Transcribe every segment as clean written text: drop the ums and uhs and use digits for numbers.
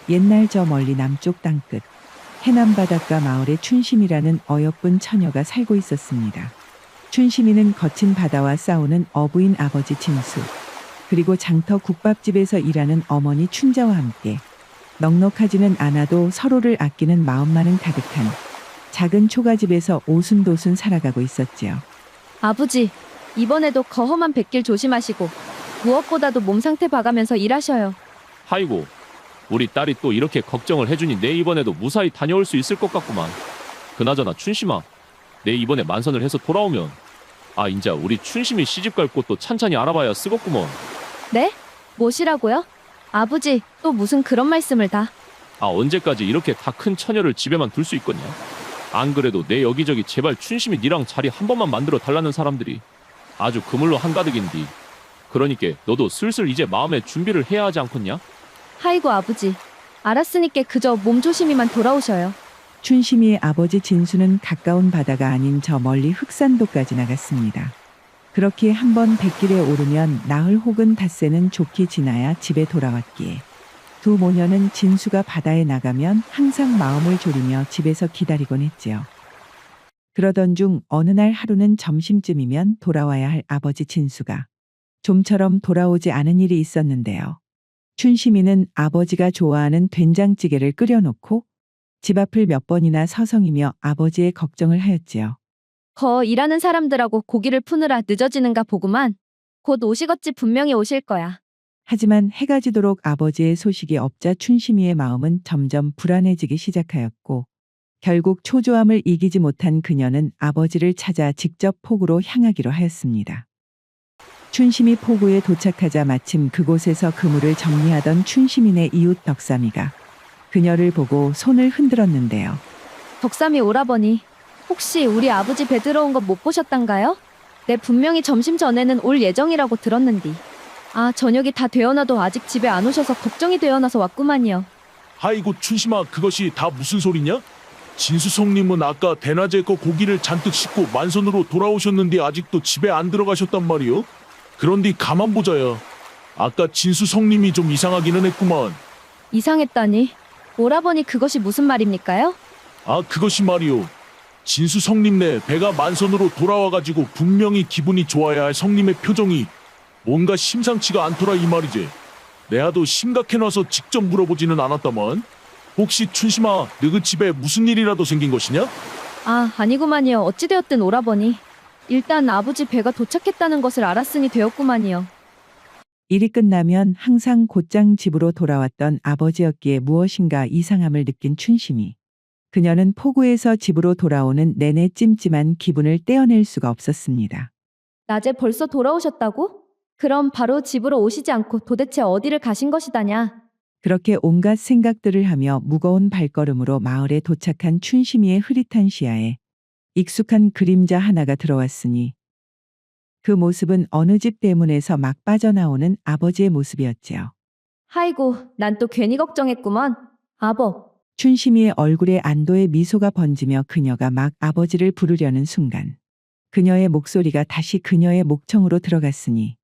옛날 저 멀리 남쪽 땅끝 해남 바닷가 마을에 춘심이라는 어여쁜 처녀가 살고 있었습니다. 춘심이는 거친 바다와 싸우는 어부인 아버지 진수, 그리고 장터 국밥집에서 일하는 어머니 춘자와 함께 넉넉하지는 않아도 서로를 아끼는 마음만은 가득한 작은 초가집에서 오순도순 살아가고 있었지요. 아버지, 이번에도 거험한 백길 조심하시고 무엇보다도 몸 상태 봐가면서 일하셔요. 아이고, 우리 딸이 또 이렇게 걱정을 해주니 내 이번에도 무사히 다녀올 수 있을 것 같구만. 그나저나 춘심아, 내 이번에 만선을 해서 돌아오면 인자 우리 춘심이 시집갈 곳도 찬찬히 알아봐야 쓰겄구먼. 네? 뭐시라고요? 아버지, 또 무슨 그런 말씀을 다. 언제까지 이렇게 다 큰 처녀를 집에만 둘 수 있겠냐? 안 그래도 내 여기저기 제발 춘심이 니랑 자리 한 번만 만들어 달라는 사람들이 아주 그물로 한가득인디. 그러니까 너도 슬슬 이제 마음의 준비를 해야 하지 않겠냐? 아이고 아버지, 알았으니까 그저 몸 조심히만 돌아오셔요. 춘심이의 아버지 진수는 가까운 바다가 아닌 저 멀리 흑산도까지 나갔습니다. 그렇게 한번 백길에 오르면 나흘 혹은 닷새는 좋게 지나야 집에 돌아왔기에 두 모녀는 진수가 바다에 나가면 항상 마음을 졸이며 집에서 기다리곤 했지요. 그러던 중 어느 날 하루는 점심쯤이면 돌아와야 할 아버지 진수가 좀처럼 돌아오지 않은 일이 있었는데요. 춘심이는 아버지가 좋아하는 된장찌개를 끓여놓고 집 앞을 몇 번이나 서성이며 아버지의 걱정을 하였지요. 일하는 사람들하고 고기를 푸느라 늦어지는가 보구만. 곧 오시겠지. 분명히 오실 거야. 하지만 해가 지도록 아버지의 소식이 없자 춘심이의 마음은 점점 불안해지기 시작하였고 결국 초조함을 이기지 못한 그녀는 아버지를 찾아 직접 포구로 향하기로 하였습니다. 춘심이 포구에 도착하자 마침 그곳에서 그물을 정리하던 춘심이네 이웃 덕삼이가 그녀를 보고 손을 흔들었는데요. 덕삼이 오라버니, 혹시 우리 아버지 배 들어온 것 못 보셨단가요? 네, 분명히 점심 전에는 올 예정이라고 들었는디. 저녁이 다 되어나도 아직 집에 안 오셔서 걱정이 되어나서 왔구만요. 아이고 춘심아, 그것이 다 무슨 소리냐? 진수성님은 아까 대낮에 거 고기를 잔뜩 싣고 만선으로 돌아오셨는데 아직도 집에 안 들어가셨단 말이요? 그런데 가만 보자야. 아까 진수성님이 좀 이상하기는 했구만. 이상했다니? 오라버니, 그것이 무슨 말입니까요? 그것이 말이요. 진수성님네 배가 만선으로 돌아와가지고 분명히 기분이 좋아야 할 성님의 표정이 뭔가 심상치가 않더라 이 말이지. 내아도 심각해놔서 직접 물어보지는 않았다만. 혹시 춘심아, 너그 집에 무슨 일이라도 생긴 것이냐? 아니구만요. 어찌되었든 오라버니, 일단 아버지 배가 도착했다는 것을 알았으니 되었구만요. 일이 끝나면 항상 곧장 집으로 돌아왔던 아버지였기에 무엇인가 이상함을 느낀 춘심이 그녀는 포구에서 집으로 돌아오는 내내 찜찜한 기분을 떼어낼 수가 없었습니다. 낮에 벌써 돌아오셨다고? 그럼 바로 집으로 오시지 않고 도대체 어디를 가신 것이다냐? 그렇게 온갖 생각들을 하며 무거운 발걸음으로 마을에 도착한 춘심이의 흐릿한 시야에 익숙한 그림자 하나가 들어왔으니 그 모습은 어느 집 대문에서 막 빠져나오는 아버지의 모습이었지요. 아이고, 난 또 괜히 걱정했구먼. 아버. 춘심이의 얼굴에 안도의 미소가 번지며 그녀가 막 아버지를 부르려는 순간 그녀의 목소리가 다시 그녀의 목청으로 들어갔으니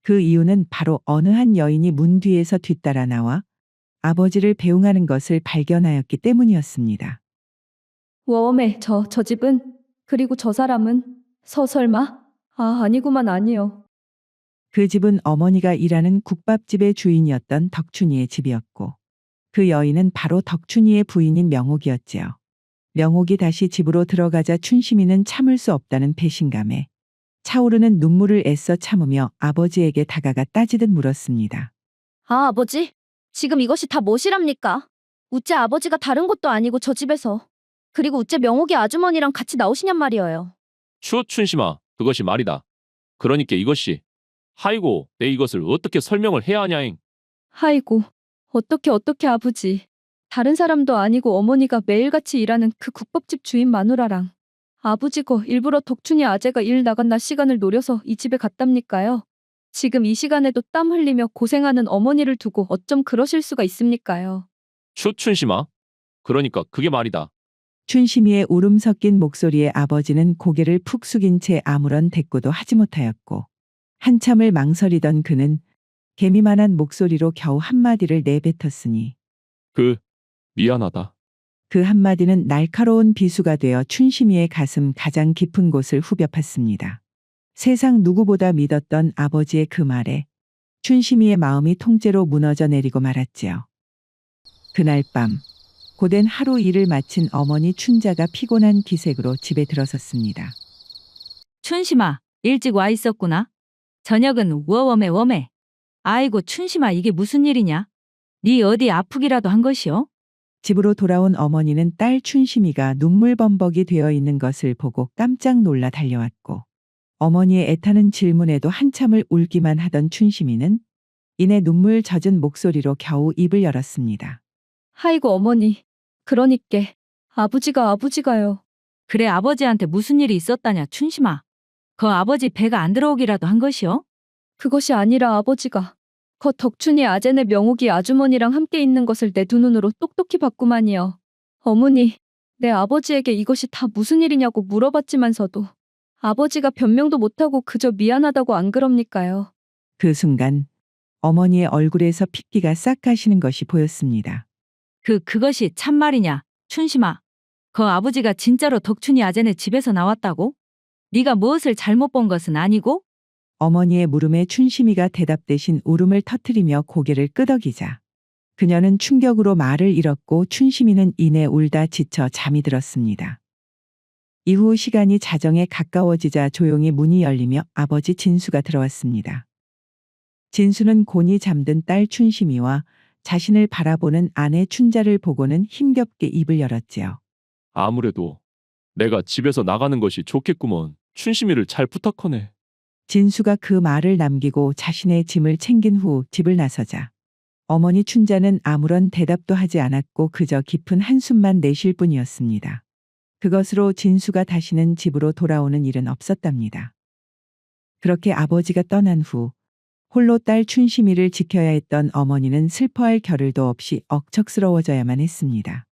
그 이유는 바로 어느 한 여인이 문 뒤에서 뒤따라 나와 아버지를 배웅하는 것을 발견하였기 때문이었습니다. 웜에 저 집은? 그리고 저 사람은? 설마? 아니구만. 아니요. 그 집은 어머니가 일하는 국밥집의 주인이었던 덕춘이의 집이었고 그 여인은 바로 덕춘이의 부인인 명옥이었지요. 명옥이 다시 집으로 들어가자 춘심이는 참을 수 없다는 배신감에 차오르는 눈물을 애써 참으며 아버지에게 다가가 따지듯 물었습니다. 아버지, 지금 이것이 다 무엇이랍니까? 우째 아버지가 다른 곳도 아니고 저 집에서, 그리고 우째 명옥이 아주머니랑 같이 나오시냔 말이어요. 춘심아, 그것이 말이다. 그러니까 이것이 아이고, 내 이것을 어떻게 설명을 해야 하냐잉. 아이고, 어떻게 아버지. 다른 사람도 아니고 어머니가 매일같이 일하는 그 국밥집 주인 마누라랑 아버지거 일부러 덕춘이 아재가 일 나간 낮 시간을 노려서 이 집에 갔답니까요? 지금 이 시간에도 땀 흘리며 고생하는 어머니를 두고 어쩜 그러실 수가 있습니까요? 춘심아, 그러니까 그게 말이다. 춘심이의 울음 섞인 목소리에 아버지는 고개를 푹 숙인 채 아무런 대꾸도 하지 못하였고 한참을 망설이던 그는 개미만한 목소리로 겨우 한마디를 내뱉었으니 미안하다. 그 한마디는 날카로운 비수가 되어 춘심이의 가슴 가장 깊은 곳을 후벼 팠습니다. 세상 누구보다 믿었던 아버지의 그 말에 춘심이의 마음이 통째로 무너져 내리고 말았지요. 그날 밤 고된 하루 일을 마친 어머니 춘자가 피곤한 기색으로 집에 들어섰습니다. 춘심아, 일찍 와 있었구나. 저녁은 웜해. 아이고 춘심아 이게 무슨 일이냐? 네 어디 아프기라도 한 것이오? 집으로 돌아온 어머니는 딸 춘심이가 눈물범벅이 되어 있는 것을 보고 깜짝 놀라 달려왔고 어머니의 애타는 질문에도 한참을 울기만 하던 춘심이는 이내 눈물 젖은 목소리로 겨우 입을 열었습니다. 아이고 어머니. 그러니께 아버지가요. 그래 아버지한테 무슨 일이 있었다냐 춘심아. 그 아버지 배가 안 들어오기라도 한 것이오? 그것이 아니라 아버지가 거 덕춘이 아제네 명옥이 아주머니랑 함께 있는 것을 내 두 눈으로 똑똑히 봤구만이요. 어머니, 내 아버지에게 이것이 다 무슨 일이냐고 물어봤지만서도 아버지가 변명도 못하고 그저 미안하다고 안 그럽니까요. 그 순간 어머니의 얼굴에서 핏기가 싹 가시는 것이 보였습니다. 그것이 참말이냐 춘심아. 그 아버지가 진짜로 덕춘이 아제네 집에서 나왔다고? 네가 무엇을 잘못 본 것은 아니고? 어머니의 물음에 춘심이가 대답 대신 울음을 터뜨리며 고개를 끄덕이자 그녀는 충격으로 말을 잃었고 춘심이는 이내 울다 지쳐 잠이 들었습니다. 이후 시간이 자정에 가까워지자 조용히 문이 열리며 아버지 진수가 들어왔습니다. 진수는 곤히 잠든 딸 춘심이와 자신을 바라보는 아내 춘자를 보고는 힘겹게 입을 열었지요. 아무래도 내가 집에서 나가는 것이 좋겠구먼. 춘심이를 잘 부탁하네. 진수가 그 말을 남기고 자신의 짐을 챙긴 후 집을 나서자 어머니 춘자는 아무런 대답도 하지 않았고 그저 깊은 한숨만 내쉴 뿐이었습니다. 그것으로 진수가 다시는 집으로 돌아오는 일은 없었답니다. 그렇게 아버지가 떠난 후 홀로 딸 춘심이를 지켜야 했던 어머니는 슬퍼할 겨를도 없이 억척스러워져야만 했습니다.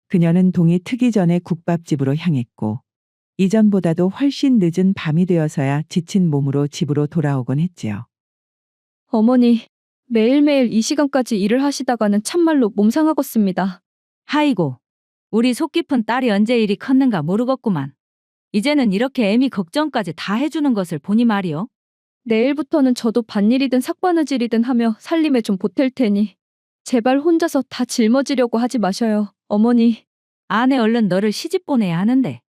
그녀는 동이 트기 전에 국밥집으로 향했고 이전보다도 훨씬 늦은 밤이 되어서야 지친 몸으로 집으로 돌아오곤 했지요. 어머니, 매일매일 이 시간까지 일을 하시다가는 참말로 몸 상하겠습니다. 하이고, 우리 속 깊은 딸이 언제 일이 컸는가 모르겠구만. 이제는 이렇게 애미 걱정까지 다 해주는 것을 보니 말이오. 내일부터는 저도 밭일이든 삭바느질이든 하며 살림에 좀 보탤 테니 제발 혼자서 다 짊어지려고 하지 마셔요, 어머니. 아내 얼른 너를 시집 보내야 하는데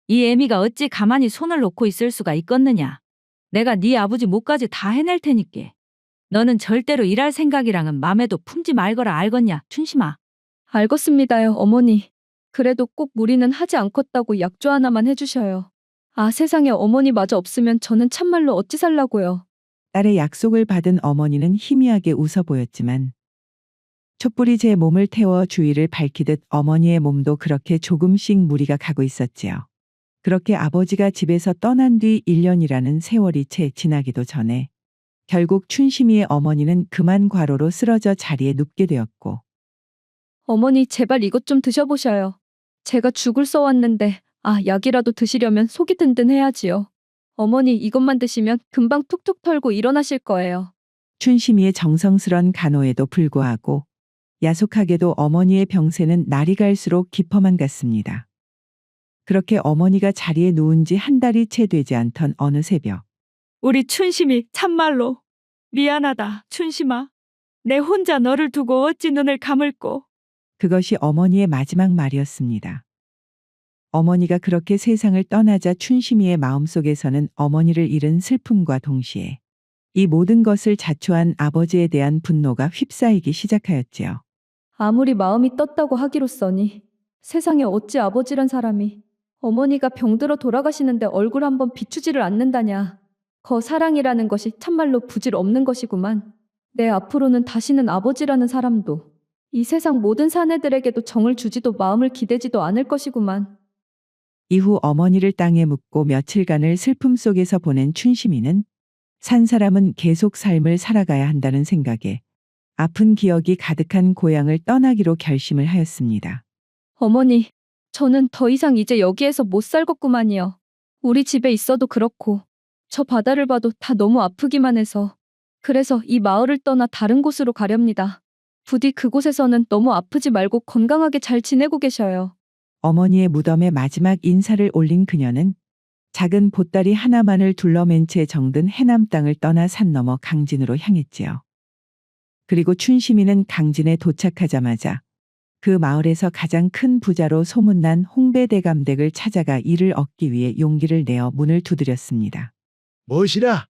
이 애미가 어찌 가만히 손을 놓고 있을 수가 있겠느냐. 내가 네 아버지 몫까지 다 해낼 테니께. 너는 절대로 일할 생각이랑은 맘에도 품지 말거라 알겠냐, 춘심아. 알겠습니다요, 어머니. 그래도 꼭 무리는 하지 않겠다고 약조 하나만 해주셔요. 아, 세상에 어머니마저 없으면 저는 참말로 어찌 살라고요. 딸의 약속을 받은 어머니는 희미하게 웃어 보였지만 촛불이 제 몸을 태워 주위를 밝히듯 어머니의 몸도 그렇게 조금씩 무리가 가고 있었지요. 그렇게 아버지가 집에서 떠난 뒤 1년이라는 세월이 채 지나기도 전에 결국 춘심이의 어머니는 그만 과로로 쓰러져 자리에 눕게 되었고 어머니 제발 이것 좀 드셔보셔요. 제가 죽을 써왔는데 약이라도 드시려면 속이 든든해야지요. 어머니 이것만 드시면 금방 툭툭 털고 일어나실 거예요. 춘심이의 정성스런 간호에도 불구하고 야속하게도 어머니의 병세는 날이 갈수록 깊어만 갔습니다. 그렇게 어머니가 자리에 누운 지 한 달이 채 되지 않던 어느 새벽 우리 춘심이 참말로 미안하다, 춘심아. 내 혼자 너를 두고 어찌 눈을 감을꼬. 그것이 어머니의 마지막 말이었습니다. 어머니가 그렇게 세상을 떠나자 춘심이의 마음속에서는 어머니를 잃은 슬픔과 동시에 이 모든 것을 자초한 아버지에 대한 분노가 휩싸이기 시작하였지요. 아무리 마음이 떴다고 하기로써니 세상에 어찌 아버지란 사람이 어머니가 병들어 돌아가시는데 얼굴 한번 비추지를 않는다냐. 거 사랑이라는 것이 참말로 부질 없는 것이구만. 내 앞으로는 다시는 아버지라는 사람도 이 세상 모든 사내들에게도 정을 주지도 마음을 기대지도 않을 것이구만. 이후 어머니를 땅에 묻고 며칠간을 슬픔 속에서 보낸 춘심이는 산 사람은 계속 삶을 살아가야 한다는 생각에 아픈 기억이 가득한 고향을 떠나기로 결심을 하였습니다. 어머니, 저는 더 이상 이제 여기에서 못 살겠구만이요. 우리 집에 있어도 그렇고 저 바다를 봐도 다 너무 아프기만 해서 그래서 이 마을을 떠나 다른 곳으로 가렵니다. 부디 그곳에서는 너무 아프지 말고 건강하게 잘 지내고 계셔요. 어머니의 무덤에 마지막 인사를 올린 그녀는 작은 보따리 하나만을 둘러맨 채 정든 해남 땅을 떠나 산 너머 강진으로 향했지요. 그리고 춘심이는 강진에 도착하자마자 그 마을에서 가장 큰 부자로 소문난 홍배대감댁을 찾아가 일을 얻기 위해 용기를 내어 문을 두드렸습니다. 무엇이라?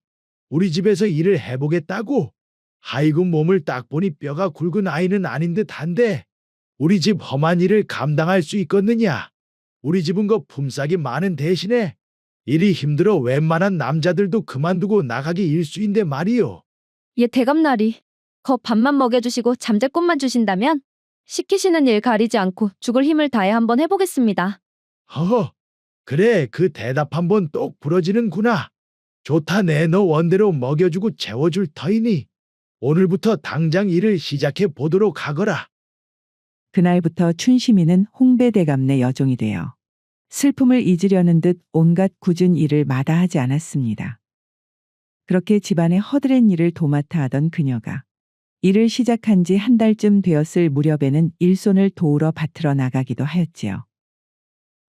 우리 집에서 일을 해보겠다고? 하이고 몸을 딱 보니 뼈가 굵은 아이는 아닌 듯한데 우리 집 험한 일을 감당할 수 있겠느냐? 우리 집은 거 품삯이 많은 대신에 일이 힘들어 웬만한 남자들도 그만두고 나가기 일수인데 말이요. 예, 대감나리. 거 밥만 먹여주시고 잠잘것만 주신다면 시키시는 일 가리지 않고 죽을 힘을 다해 한번 해보겠습니다. 허허, 그래 그 대답 한번 똑 부러지는구나. 좋다 내 너 원대로 먹여주고 재워줄 터이니 오늘부터 당장 일을 시작해 보도록 하거라. 그날부터 춘심이는 홍배대감내 여종이 되어 슬픔을 잊으려는 듯 온갖 굳은 일을 마다하지 않았습니다. 그렇게 집안의 허드렛 일을 도맡아 하던 그녀가 일을 시작한 지 한 달쯤 되었을 무렵에는 일손을 도우러 밭으로 나가기도 하였지요.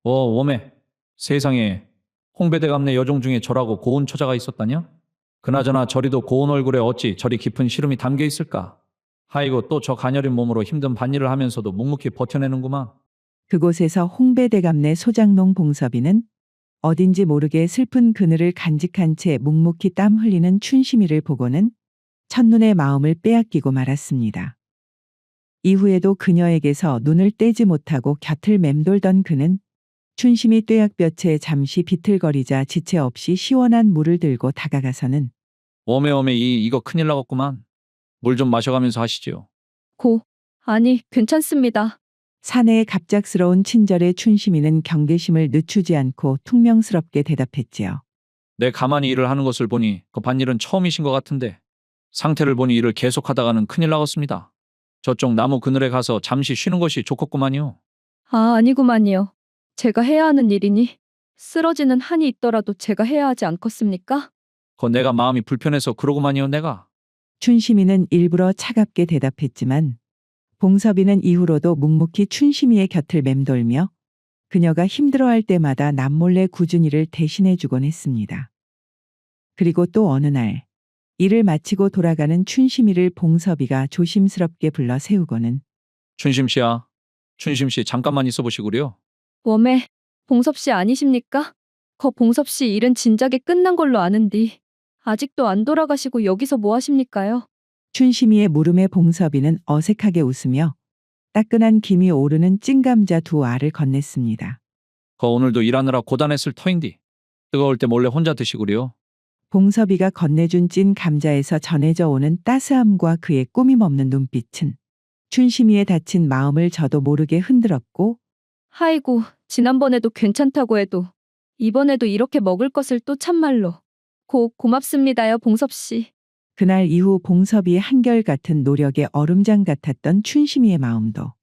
오메. 세상에 홍배대감내 여종 중에 저라고 고운 처자가 있었다냐? 그나저나 저리도 고운 얼굴에 어찌 저리 깊은 시름이 담겨 있을까? 하이고 또 저 가녀린 몸으로 힘든 밭일을 하면서도 묵묵히 버텨내는구만. 그곳에서 홍배대감내 소장농 봉섭이는 어딘지 모르게 슬픈 그늘을 간직한 채 묵묵히 땀 흘리는 춘심이를 보고는 첫눈에 마음을 빼앗기고 말았습니다. 이후에도 그녀에게서 눈을 떼지 못하고 곁을 맴돌던 그는 춘심이 뙤약볕에 잠시 비틀거리자 지체 없이 시원한 물을 들고 다가가서는 오메 이거 큰일 나겠구만. 물 좀 마셔가면서 하시지요. 아니, 괜찮습니다. 사내의 갑작스러운 친절에 춘심이는 경계심을 늦추지 않고 퉁명스럽게 대답했지요. 내 가만히 일을 하는 것을 보니 그 밭일은 처음이신 것 같은데 상태를 보니 일을 계속하다가는 큰일 나겠습니다. 저쪽 나무 그늘에 가서 잠시 쉬는 것이 좋겠구만요. 아니구만요. 제가 해야 하는 일이니 쓰러지는 한이 있더라도 제가 해야 하지 않겠습니까? 그 내가 마음이 불편해서 그러구만요 내가. 춘심이는 일부러 차갑게 대답했지만 봉섭이는 이후로도 묵묵히 춘심이의 곁을 맴돌며 그녀가 힘들어할 때마다 남몰래 굳은 일을 대신해주곤 했습니다. 그리고 또 어느 날 일을 마치고 돌아가는 춘심이를 봉섭이가 조심스럽게 불러 세우고는 춘심씨야. 춘심씨 잠깐만 있어 보시구려. 웜에 봉섭씨 아니십니까? 거 봉섭씨 일은 진작에 끝난 걸로 아는디 아직도 안 돌아가시고 여기서 뭐 하십니까요? 춘심이의 물음에 봉섭이는 어색하게 웃으며 따끈한 김이 오르는 찐감자 2알을 건넸습니다. 거 오늘도 일하느라 고단했을 터인디 뜨거울 때 몰래 혼자 드시구려. 봉섭이가 건네준 찐 감자에서 전해져 오는 따스함과 그의 꾸밈없는 눈빛은 춘심이의 다친 마음을 저도 모르게 흔들었고 하이고, 지난번에도 괜찮다고 해도 이번에도 이렇게 먹을 것을 또 참말로 고맙습니다요, 봉섭씨. 그날 이후 봉섭이의 한결같은 노력에 얼음장 같았던 춘심이의 마음도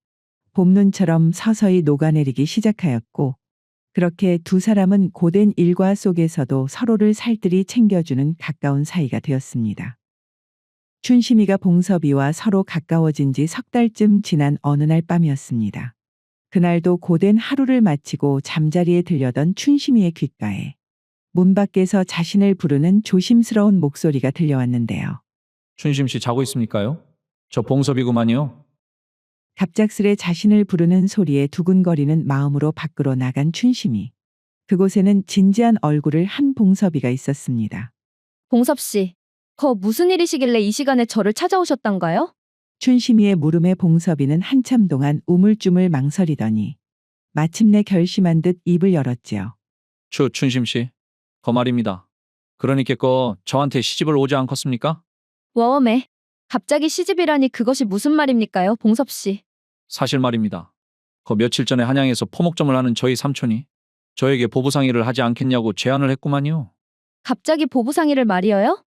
봄눈처럼 서서히 녹아내리기 시작하였고 그렇게 두 사람은 고된 일과 속에서도 서로를 살뜰히 챙겨주는 가까운 사이가 되었습니다. 춘심이가 봉섭이와 서로 가까워진 지 석 달쯤 지난 어느 날 밤이었습니다. 그날도 고된 하루를 마치고 잠자리에 들려던 춘심이의 귓가에 문 밖에서 자신을 부르는 조심스러운 목소리가 들려왔는데요. 춘심씨 자고 있습니까요? 저 봉섭이구만요. 갑작스레 자신을 부르는 소리에 두근거리는 마음으로 밖으로 나간 춘심이. 그곳에는 진지한 얼굴을 한 봉섭이가 있었습니다. 봉섭씨, 거 무슨 일이시길래 이 시간에 저를 찾아오셨단가요? 춘심이의 물음에 봉섭이는 한참 동안 우물쭈물 망설이더니 마침내 결심한 듯 입을 열었지요. 춘심씨. 거 말입니다. 그러니까 저한테 시집을 오지 않겠습니까? 웜에 갑자기 시집이라니 그것이 무슨 말입니까요, 봉섭씨? 사실 말입니다. 거 며칠 전에 한양에서 포목점을 하는 저희 삼촌이 저에게 보부상의를 하지 않겠냐고 제안을 했구만요. 갑자기 보부상의를 말이어요?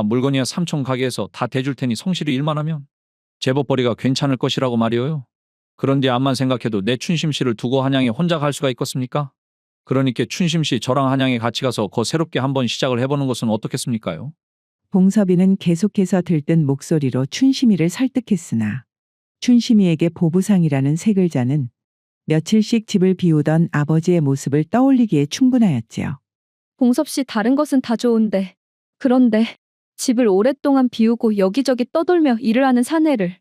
물건이야 삼촌 가게에서 다 대줄 테니 성실히 일만 하면 제법벌이가 괜찮을 것이라고 말이어요. 그런데 암만 생각해도 내 춘심씨를 두고 한양에 혼자 갈 수가 있겠습니까? 그러니까 춘심씨 저랑 한양에 같이 가서 거 새롭게 한번 시작을 해보는 것은 어떻겠습니까요? 봉섭이는 계속해서 들뜬 목소리로 춘심이를 설득했으나 춘심이에게 보부상이라는 세 글자는 며칠씩 집을 비우던 아버지의 모습을 떠올리기에 충분하였지요. 봉섭 씨 다른 것은 다 좋은데. 그런데 집을 오랫동안 비우고 여기저기 떠돌며 일을 하는 사내를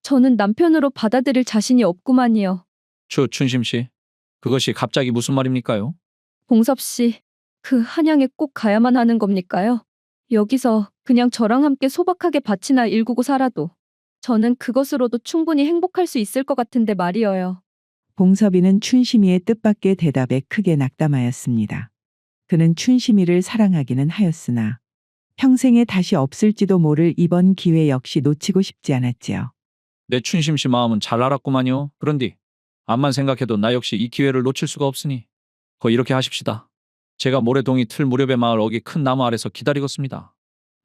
저는 남편으로 받아들일 자신이 없구만요. 춘심 씨, 그것이 갑자기 무슨 말입니까요? 봉섭 씨, 그 한양에 꼭 가야만 하는 겁니까요? 여기서 그냥 저랑 함께 소박하게 밭이나 일구고 살아도 저는 그것으로도 충분히 행복할 수 있을 것 같은데 말이어요. 봉섭이는 춘심이의 뜻밖의 대답에 크게 낙담하였습니다. 그는 춘심이를 사랑하기는 하였으나 평생에 다시 없을지도 모를 이번 기회 역시 놓치고 싶지 않았지요. 내 춘심 씨 마음은 잘 알았구만요. 그런디 암만 생각해도 나 역시 이 기회를 놓칠 수가 없으니 이렇게 하십시다. 제가 모래동이 틀 무렵의 마을 어기 큰 나무 아래서 기다리겠습니다.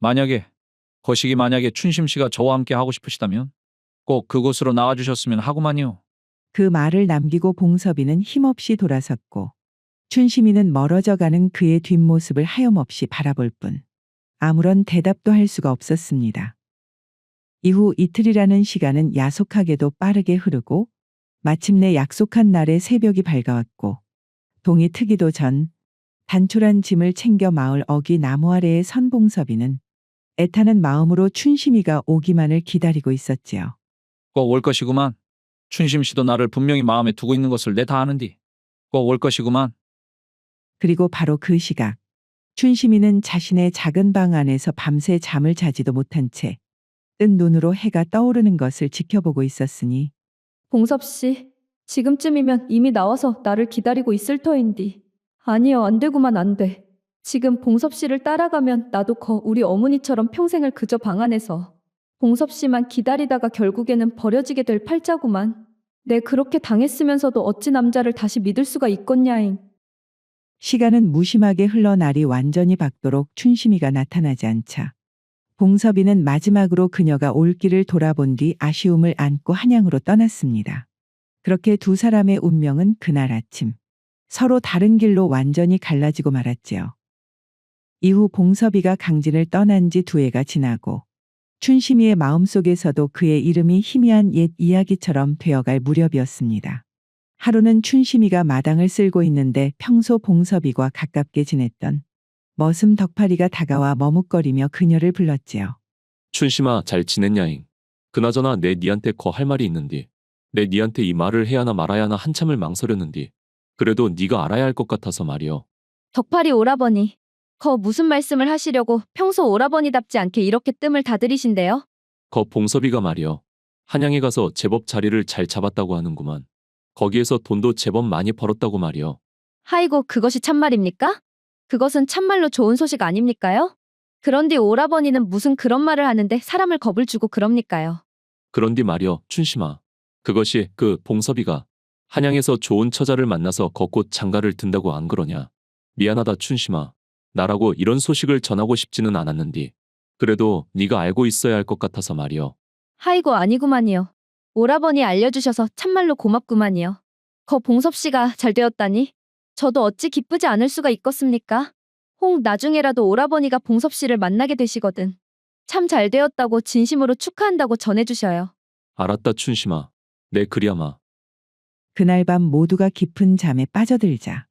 만약에 춘심 씨가 저와 함께 하고 싶으시다면 꼭 그곳으로 나와주셨으면 하구만요. 그 말을 남기고 봉섭이는 힘없이 돌아섰고 춘심이는 멀어져 가는 그의 뒷모습을 하염없이 바라볼 뿐 아무런 대답도 할 수가 없었습니다. 이후 이틀이라는 시간은 야속하게도 빠르게 흐르고 마침내 약속한 날의 새벽이 밝아왔고 동이 트기도 전 단촐한 짐을 챙겨 마을 어기 나무 아래에 선 봉섭이는 애타는 마음으로 춘심이가 오기만을 기다리고 있었지요. 꼭 올 것이구만. 춘심 씨도 나를 분명히 마음에 두고 있는 것을 내 다 아는디 꼭 올 것이구만. 그리고 바로 그 시각 춘심이는 자신의 작은 방 안에서 밤새 잠을 자지도 못한 채 뜬 눈으로 해가 떠오르는 것을 지켜보고 있었으니 봉섭 씨, 지금쯤이면 이미 나와서 나를 기다리고 있을 터인디. 아니요, 안 되구만 안 돼. 지금 봉섭 씨를 따라가면 나도 우리 어머니처럼 평생을 그저 방 안에서 봉섭 씨만 기다리다가 결국에는 버려지게 될 팔자구만. 내 그렇게 당했으면서도 어찌 남자를 다시 믿을 수가 있겠냐잉. 시간은 무심하게 흘러 날이 완전히 밝도록 춘심이가 나타나지 않자 봉섭이는 마지막으로 그녀가 올 길을 돌아본 뒤 아쉬움을 안고 한양으로 떠났습니다. 그렇게 두 사람의 운명은 그날 아침 서로 다른 길로 완전히 갈라지고 말았지요. 이후 봉섭이가 강진을 떠난 지 2해가 지나고 춘심이의 마음속에서도 그의 이름이 희미한 옛 이야기처럼 되어갈 무렵이었습니다. 하루는 춘심이가 마당을 쓸고 있는데 평소 봉섭이와 가깝게 지냈던 머슴 덕파리가 다가와 머뭇거리며 그녀를 불렀지요. 춘심아, 잘 지냈냐잉? 그나저나 내 니한테 할 말이 있는디. 내 니한테 이 말을 해야 하나 말아야 하나 한참을 망설였는디. 그래도 네가 알아야 할 것 같아서 말이여. 덕파리 오라버니, 무슨 말씀을 하시려고 평소 오라버니답지 않게 이렇게 뜸을 다 들이신데요? 봉섭이가 말이여. 한양에 가서 제법 자리를 잘 잡았다고 하는구만. 거기에서 돈도 제법 많이 벌었다고 말이여. 하이고, 그것이 참말입니까? 그것은 참말로 좋은 소식 아닙니까요? 그런데 오라버니는 무슨 그런 말을 하는데 사람을 겁을 주고 그럽니까요? 그런디 말이여, 춘심아. 그것이 봉섭이가 한양에서 좋은 처자를 만나서 곧 장가를 든다고 안 그러냐. 미안하다 춘심아. 나라고 이런 소식을 전하고 싶지는 않았는디. 그래도 네가 알고 있어야 할 것 같아서 말이여. 하이고, 아니구만요. 오라버니 알려주셔서 참말로 고맙구만요. 봉섭 씨가 잘 되었다니 저도 어찌 기쁘지 않을 수가 있겠습니까? 나중에라도 오라버니가 봉섭 씨를 만나게 되시거든 참 잘 되었다고 진심으로 축하한다고 전해주셔요. 알았다 춘심아. 내 그리야마. 그날 밤 모두가 깊은 잠에 빠져들자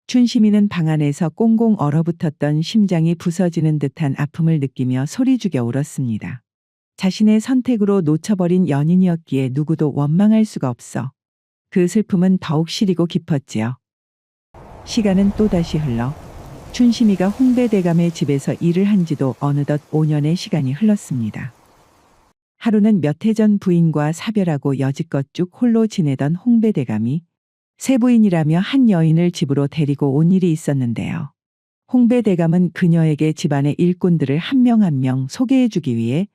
춘심이는 방 안에서 꽁꽁 얼어붙었던 심장이 부서지는 듯한 아픔을 느끼며 소리 죽여 울었습니다. 자신의 선택으로 놓쳐버린 연인이었기에 누구도 원망할 수가 없어 그 슬픔은 더욱 시리고 깊었지요. 시간은 또다시 흘러 춘심이가 홍배대감의 집에서 일을 한 지도 어느덧 5년의 시간이 흘렀습니다. 하루는 몇 해 전 부인과 사별하고 여지껏 쭉 홀로 지내던 홍배대감이 새 부인이라며 한 여인을 집으로 데리고 온 일이 있었는데요. 홍배대감은 그녀에게 집안의 일꾼들을 한 명 한 명 소개해주기 위해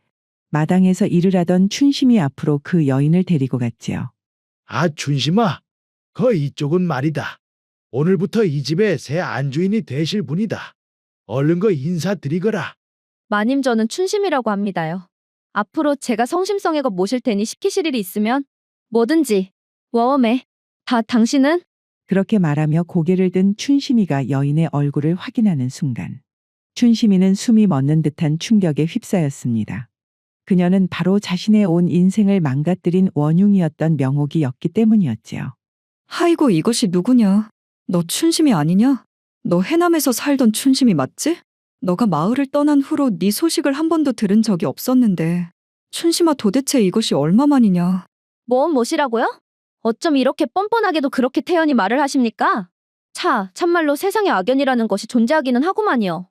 마당에서 일을 하던 춘심이 앞으로 그 여인을 데리고 갔지요. 아, 춘심아, 이쪽은 말이다. 오늘부터 이 집의 새 안주인이 되실 분이다. 얼른 인사드리거라. 마님, 저는 춘심이라고 합니다요. 앞으로 제가 성심성의껏 모실 테니 시키실 일이 있으면 뭐든지. 워엄에. 당신은? 그렇게 말하며 고개를 든 춘심이가 여인의 얼굴을 확인하는 순간 춘심이는 숨이 멎는 듯한 충격에 휩싸였습니다. 그녀는 바로 자신의 온 인생을 망가뜨린 원흉이었던 명옥이었기 때문이었지요. 아이고 이것이 누구냐? 너 춘심이 아니냐? 너 해남에서 살던 춘심이 맞지? 너가 마을을 떠난 후로 네 소식을 한 번도 들은 적이 없었는데 춘심아 도대체 이것이 얼마만이냐? 뭐시라고요? 어쩜 이렇게 뻔뻔하게도 그렇게 태연히 말을 하십니까? 참말로 세상에 악연이라는 것이 존재하기는 하구만요.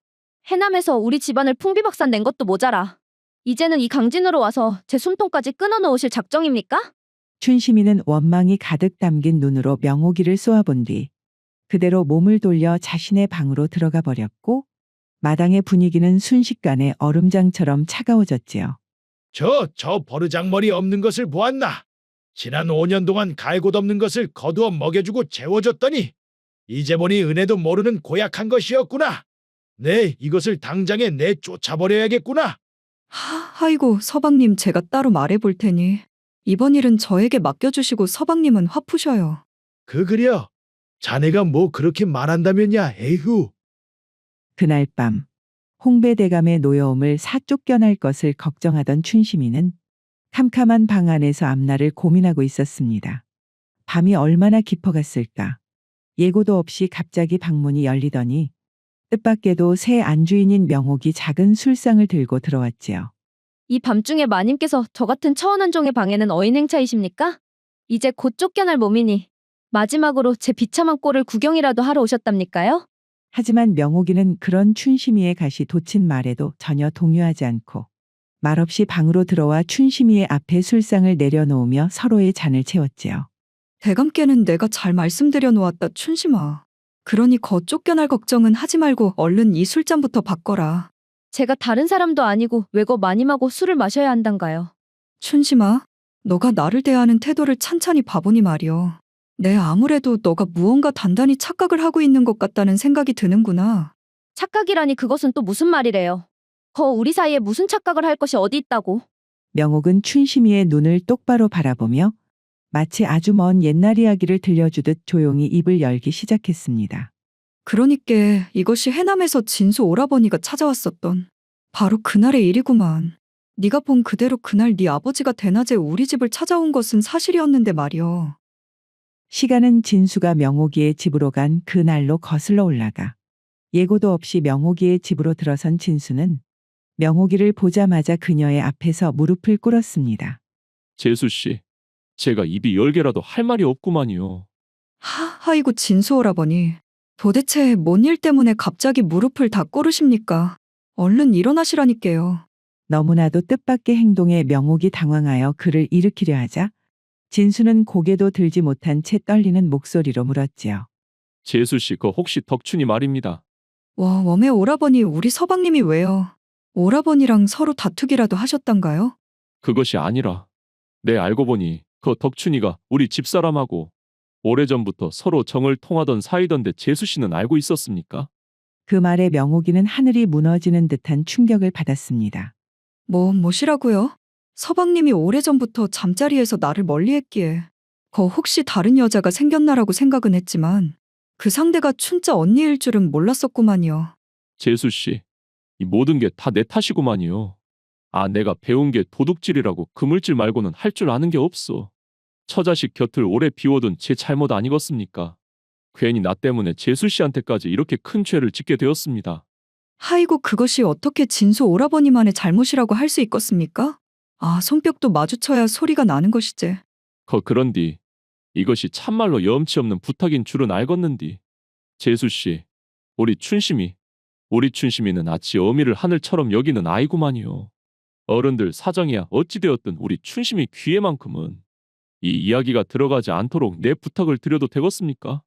해남에서 우리 집안을 풍비박산 낸 것도 모자라. 이제는 이 강진으로 와서 제 숨통까지 끊어놓으실 작정입니까? 춘심이는 원망이 가득 담긴 눈으로 명옥이를 쏘아본 뒤 그대로 몸을 돌려 자신의 방으로 들어가 버렸고 마당의 분위기는 순식간에 얼음장처럼 차가워졌지요. 저 버르장머리 없는 것을 보았나? 지난 5년 동안 갈곳 없는 것을 거두어 먹여주고 재워줬더니 이제 보니 은혜도 모르는 고약한 것이었구나. 네, 이것을 당장에 내쫓아버려야겠구나. 아이고 서방님 제가 따로 말해볼 테니 이번 일은 저에게 맡겨주시고 서방님은 화 푸셔요. 그려. 자네가 뭐 그렇게 말한다면야, 에휴. 그날 밤 홍배대감의 노여움을 쫓겨날 것을 걱정하던 춘심이는 캄캄한 방 안에서 앞날을 고민하고 있었습니다. 밤이 얼마나 깊어갔을까. 예고도 없이 갑자기 방문이 열리더니 뜻밖에도 새 안주인인 명옥이 작은 술상을 들고 들어왔지요. 이 밤중에 마님께서 저 같은 처원한 종의 방에는 어인행차이십니까? 이제 곧 쫓겨날 몸이니 마지막으로 제 비참한 꼴을 구경이라도 하러 오셨답니까요? 하지만 명옥이는 그런 춘심이의 가시 돋친 말에도 전혀 동요하지 않고 말없이 방으로 들어와 춘심이의 앞에 술상을 내려놓으며 서로의 잔을 채웠지요. 대감께는 내가 잘 말씀드려 놓았다 춘심아. 그러니 거 쫓겨날 걱정은 하지 말고 얼른 이 술잔부터 바꿔라. 제가 다른 사람도 아니고 왜거 마님하고 술을 마셔야 한단가요? 춘심아, 너가 나를 대하는 태도를 찬찬히 봐보니 말이여. 내 아무래도 너가 무언가 단단히 착각을 하고 있는 것 같다는 생각이 드는구나. 착각이라니 그것은 또 무슨 말이래요? 우리 사이에 무슨 착각을 할 것이 어디 있다고? 명옥은 춘심이의 눈을 똑바로 바라보며 마치 아주 먼 옛날 이야기를 들려주듯 조용히 입을 열기 시작했습니다. 그러니께 이것이 해남에서 진수 오라버니가 찾아왔었던 바로 그날의 일이구만. 네가 본 그대로 그날 네 아버지가 대낮에 우리 집을 찾아온 것은 사실이었는데 말이여. 시간은 진수가 명옥이의 집으로 간 그날로 거슬러 올라가 예고도 없이 명옥이의 집으로 들어선 진수는 명옥이를 보자마자 그녀의 앞에서 무릎을 꿇었습니다. 재수 씨, 제가 입이 10개라도 할 말이 없구만요. 아이고 진수 오라버니. 도대체 뭔 일 때문에 갑자기 무릎을 다 꿇으십니까? 얼른 일어나시라니까요. 너무나도 뜻밖의 행동에 명옥이 당황하여 그를 일으키려 하자 진수는 고개도 들지 못한 채 떨리는 목소리로 물었지요. 재수 씨, 혹시 덕춘이 말입니다. 웜의 오라버니 우리 서방님이 왜요? 오라버니랑 서로 다투기라도 하셨단가요? 그것이 아니라 알고 보니 덕춘이가 우리 집사람하고 오래전부터 서로 정을 통하던 사이던데 재수 씨는 알고 있었습니까? 그 말에 명옥이는 하늘이 무너지는 듯한 충격을 받았습니다. 뭐시라고요? 서방님이 오래전부터 잠자리에서 나를 멀리했기에 혹시 다른 여자가 생겼나라고 생각은 했지만 그 상대가 춘자 언니일 줄은 몰랐었구만요. 재수 씨, 이 모든 게 다 내 탓이구만요. 내가 배운 게 도둑질이라고 그물질 말고는 할 줄 아는 게 없어. 처자식 곁을 오래 비워둔 제 잘못 아니겠습니까? 괜히 나 때문에 재수 씨한테까지 이렇게 큰 죄를 짓게 되었습니다. 아이고 그것이 어떻게 진수 오라버니만의 잘못이라고 할 수 있겠습니까? 손뼉도 마주쳐야 소리가 나는 것이지. 그런디 이것이 참말로 염치 없는 부탁인 줄은 알겠는디. 재수 씨, 우리 춘심이는 아치 어미를 하늘처럼 여기는 아이구만요. 어른들 사정이야 어찌되었든 우리 춘심이 귀에만큼은 이 이야기가 들어가지 않도록 내 부탁을 드려도 되겠습니까?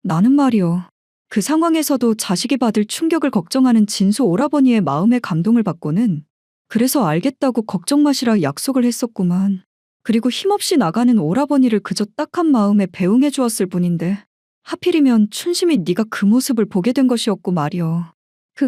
나는 말이요. 그 상황에서도 자식이 받을 충격을 걱정하는 진수 오라버니의 마음의 감동을 받고는 그래서 알겠다고 걱정 마시라 약속을 했었구만. 그리고 힘없이 나가는 오라버니를 그저 딱한 마음에 배웅해 주었을 뿐인데 하필이면 춘심이 네가 그 모습을 보게 된 것이었고 말이요.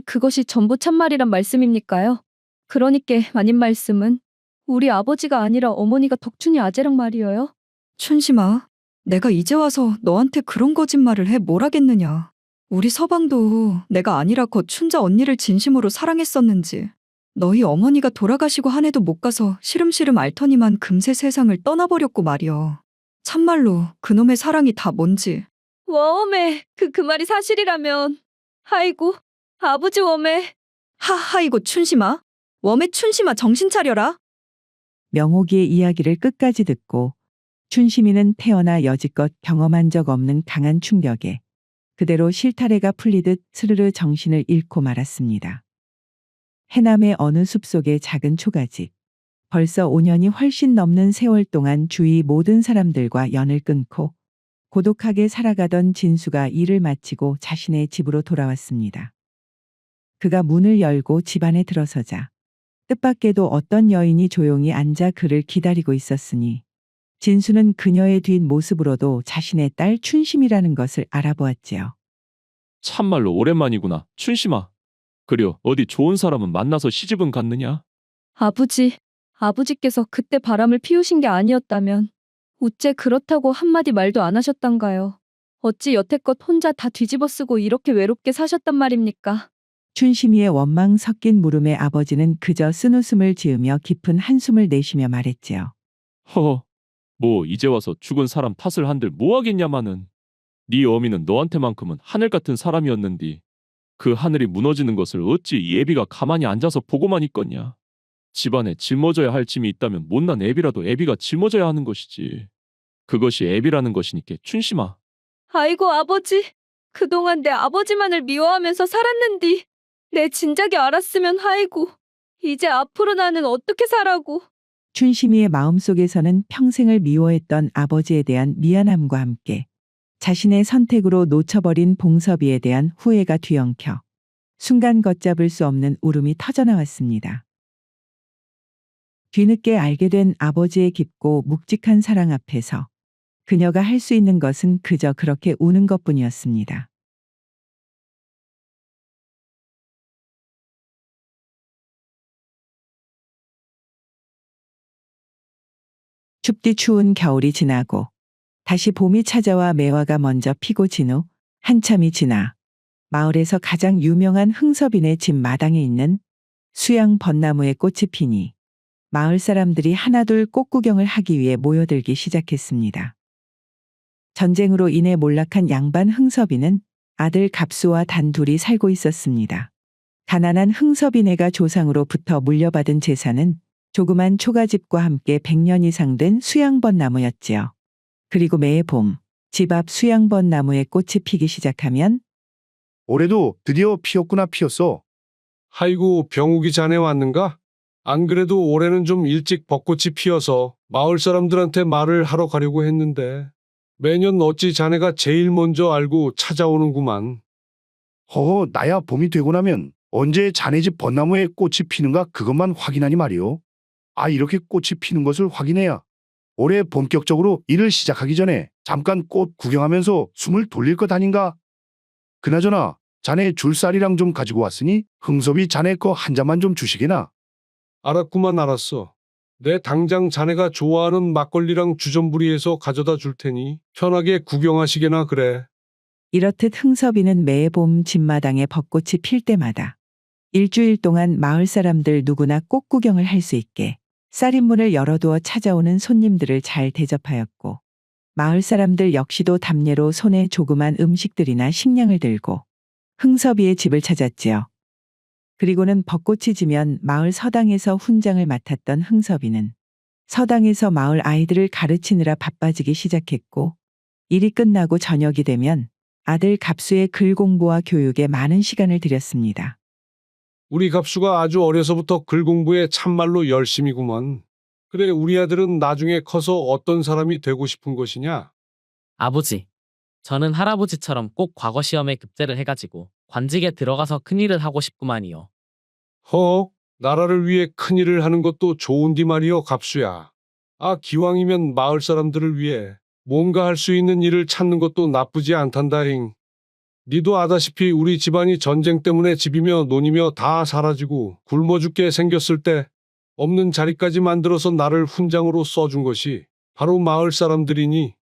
그것이 전부 참말이란 말씀입니까요? 그러니께 마님 말씀은 우리 아버지가 아니라 어머니가 덕춘이 아재랑 말이어요? 춘심아, 내가 이제 와서 너한테 그런 거짓말을 해 뭘 하겠느냐. 우리 서방도 내가 아니라 거 춘자 언니를 진심으로 사랑했었는지 너희 어머니가 돌아가시고 한 해도 못 가서 시름시름 앓더니만 금세 세상을 떠나버렸고 말이여. 참말로 그놈의 사랑이 다 뭔지. 웜에 그 말이 사실이라면. 아이고 아버지 웜에. 하하이고 춘심아. 웜에 춘심아 정신 차려라. 명옥이의 이야기를 끝까지 듣고 춘심이는 태어나 여지껏 경험한 적 없는 강한 충격에 그대로 실타래가 풀리듯 스르르 정신을 잃고 말았습니다. 해남의 어느 숲속의 작은 초가집. 벌써 5년이 훨씬 넘는 세월 동안 주위 모든 사람들과 연을 끊고 고독하게 살아가던 진수가 일을 마치고 자신의 집으로 돌아왔습니다. 그가 문을 열고 집 안에 들어서자 뜻밖에도 어떤 여인이 조용히 앉아 그를 기다리고 있었으니 진수는 그녀의 뒷모습으로도 자신의 딸 춘심이라는 것을 알아보았지요. 참말로 오랜만이구나. 춘심아. 그려 어디 좋은 사람은 만나서 시집은 갔느냐? 아버지께서 그때 바람을 피우신 게 아니었다면 어째 그렇다고 한마디 말도 안 하셨단가요? 어찌 여태껏 혼자 다 뒤집어 쓰고 이렇게 외롭게 사셨단 말입니까? 춘심이의 원망 섞인 물음에 아버지는 그저 쓴웃음을 지으며 깊은 한숨을 내쉬며 말했지요. 허허. 뭐 이제 와서 죽은 사람 탓을 한들 뭐 하겠냐마는. 네 어미는 너한테만큼은 하늘 같은 사람이었는디. 그 하늘이 무너지는 것을 어찌 이 애비가 가만히 앉아서 보고만 있겠냐. 집안에 짊어져야 할 짐이 있다면 못난 애비라도 애비가 짊어져야 하는 것이지. 그것이 애비라는 것이니까 춘심아. 아이고 아버지. 그동안 내 아버지만을 미워하면서 살았는디. 내 진작에 알았으면 아이고. 이제 앞으로 나는 어떻게 살라고. 춘심이의 마음속에서는 평생을 미워했던 아버지에 대한 미안함과 함께 자신의 선택으로 놓쳐버린 봉섭이에 대한 후회가 뒤엉켜 순간 걷잡을 수 없는 울음이 터져나왔습니다. 뒤늦게 알게 된 아버지의 깊고 묵직한 사랑 앞에서 그녀가 할 수 있는 것은 그저 그렇게 우는 것뿐이었습니다. 춥디 추운 겨울이 지나고 다시 봄이 찾아와 매화가 먼저 피고 진 후 한참이 지나 마을에서 가장 유명한 흥섭인의 집 마당에 있는 수양 벚나무에 꽃이 피니 마을 사람들이 하나둘 꽃 구경을 하기 위해 모여들기 시작했습니다. 전쟁으로 인해 몰락한 양반 흥섭이는 아들 갑수와 단둘이 살고 있었습니다. 가난한 흥섭이네가 조상으로부터 물려받은 재산은 조그만 초가집과 함께 100년 이상 된 수양벚나무였지요. 그리고 매해 봄, 집 앞 수양벚나무에 꽃이 피기 시작하면 올해도 드디어 피었구나 피었어. 아이고 병욱이 자네 왔는가? 안 그래도 올해는 좀 일찍 벚꽃이 피어서 마을 사람들한테 말을 하러 가려고 했는데 매년 어찌 자네가 제일 먼저 알고 찾아오는구만. 허허 나야 봄이 되고 나면 언제 자네 집 벚나무에 꽃이 피는가 그것만 확인하니 말이오. 아 이렇게 꽃이 피는 것을 확인해야 올해 본격적으로 일을 시작하기 전에 잠깐 꽃 구경하면서 숨을 돌릴 것 아닌가? 그나저나 자네 줄 쌀이랑 좀 가지고 왔으니 흥섭이 자네 거 한 잔만 좀 주시게나. 알았구만 알았어. 내 당장 자네가 좋아하는 막걸리랑 주전부리에서 가져다 줄 테니 편하게 구경하시게나 그래. 이렇듯 흥섭이는 매해 봄 집마당에 벚꽃이 필 때마다 일주일 동안 마을 사람들 누구나 꽃 구경을 할 수 있게 쌀인문을 열어두어 찾아오는 손님들을 잘 대접하였고 마을 사람들 역시도 담례로 손에 조그만 음식들이나 식량을 들고 흥섭이의 집을 찾았지요. 그리고는 벚꽃이 지면 마을 서당에서 훈장을 맡았던 흥섭이는 서당에서 마을 아이들을 가르치느라 바빠지기 시작했고 일이 끝나고 저녁이 되면 아들 갑수의 글 공부와 교육에 많은 시간을 들였습니다. 우리 갑수가 아주 어려서부터 글 공부에 참말로 열심이구먼. 그래 우리 아들은 나중에 커서 어떤 사람이 되고 싶은 것이냐? 아버지, 저는 할아버지처럼 꼭 과거 시험에 급제를 해가지고 관직에 들어가서 큰일을 하고 싶구만이요. 허, 나라를 위해 큰일을 하는 것도 좋은디 말이여 갑수야. 아 기왕이면 마을 사람들을 위해 뭔가 할 수 있는 일을 찾는 것도 나쁘지 않단다잉. 니도 아다시피 우리 집안이 전쟁 때문에 집이며 논이며 다 사라지고 굶어 죽게 생겼을 때 없는 자리까지 만들어서 나를 훈장으로 써준 것이 바로 마을 사람들이니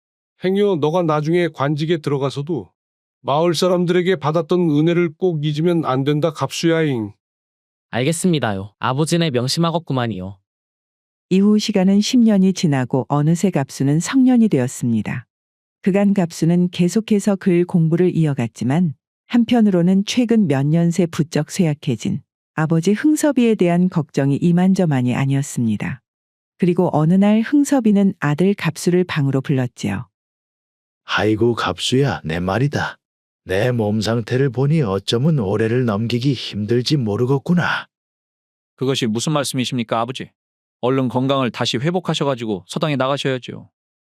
행여 너가 나중에 관직에 들어가서도 마을 사람들에게 받았던 은혜를 꼭 잊으면 안 된다 갑수야잉. 알겠습니다요. 아버지네 명심하겠구만이요. 이후 시간은 10년이 지나고 어느새 갑수는 성년이 되었습니다. 그간 갑수는 계속해서 글 공부를 이어갔지만 한편으로는 최근 몇 년 새 부쩍 쇠약해진 아버지 흥섭이에 대한 걱정이 이만저만이 아니었습니다. 그리고 어느 날 흥섭이는 아들 갑수를 방으로 불렀지요. 아이고 갑수야, 내 말이다. 내 몸 상태를 보니 어쩌면 올해를 넘기기 힘들지 모르겠구나. 그것이 무슨 말씀이십니까, 아버지? 얼른 건강을 다시 회복하셔가지고 서당에 나가셔야죠.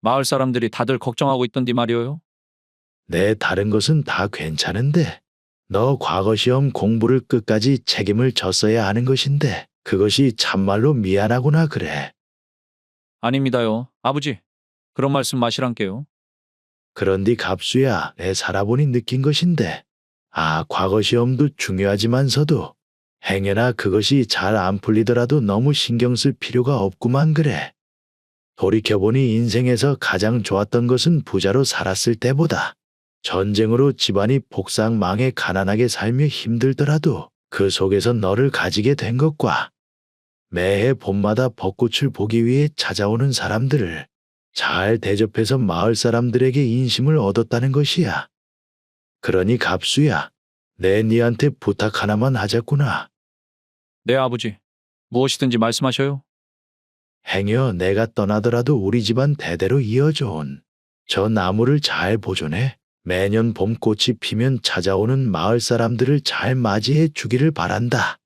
마을 사람들이 다들 걱정하고 있던디 말이오요. 내 다른 것은 다 괜찮은데 너 과거 시험 공부를 끝까지 책임을 졌어야 하는 것인데 그것이 참말로 미안하구나 그래. 아닙니다요, 아버지. 그런 말씀 마시란께요. 그런디 갑수야, 내 살아보니 느낀 것인데 과거 시험도 중요하지만서도 행여나 그것이 잘 안 풀리더라도 너무 신경 쓸 필요가 없구만 그래. 돌이켜보니 인생에서 가장 좋았던 것은 부자로 살았을 때보다 전쟁으로 집안이 폭삭망해 가난하게 살며 힘들더라도 그 속에서 너를 가지게 된 것과 매해 봄마다 벚꽃을 보기 위해 찾아오는 사람들을 잘 대접해서 마을 사람들에게 인심을 얻었다는 것이야. 그러니 갑수야, 내 니한테 부탁 하나만 하자꾸나. 네, 아버지. 무엇이든지 말씀하셔요. 행여 내가 떠나더라도 우리 집안 대대로 이어져온 저 나무를 잘 보존해 매년 봄꽃이 피면 찾아오는 마을 사람들을 잘 맞이해 주기를 바란다.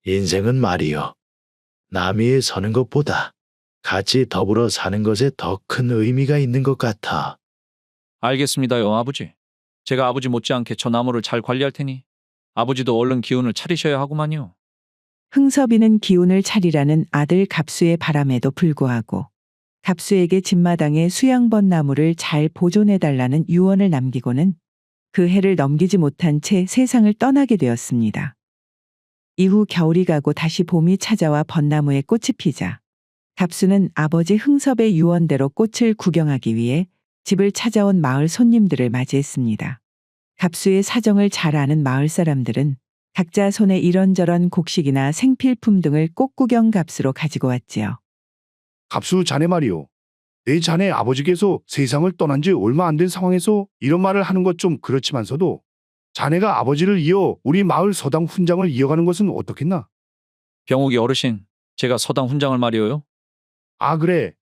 인생은 말이요, 남 위에 서는 것보다 같이 더불어 사는 것에 더 큰 의미가 있는 것 같아. 알겠습니다요, 아버지. 제가 아버지 못지않게 저 나무를 잘 관리할 테니 아버지도 얼른 기운을 차리셔야 하구만요. 흥섭이는 기운을 차리라는 아들 갑수의 바람에도 불구하고 갑수에게 집마당에 수양번 나무를 잘 보존해달라는 유언을 남기고는 그 해를 넘기지 못한 채 세상을 떠나게 되었습니다. 이후 겨울이 가고 다시 봄이 찾아와 벚나무에 꽃이 피자 갑수는 아버지 흥섭의 유언대로 꽃을 구경하기 위해 집을 찾아온 마을 손님들을 맞이했습니다. 갑수의 사정을 잘 아는 마을 사람들은 각자 손에 이런저런 곡식이나 생필품 등을 꽃구경 값으로 가지고 왔지요. 갑수 자네 말이오. 내 자네 아버지께서 세상을 떠난 지 얼마 안 된 상황에서 이런 말을 하는 것 좀 그렇지만서도 자네가 아버지를 이어 우리 마을 서당 훈장을 이어가는 것은 어떻겠나? 병욱이 어르신, 제가 서당 훈장을 말이오요. 그래.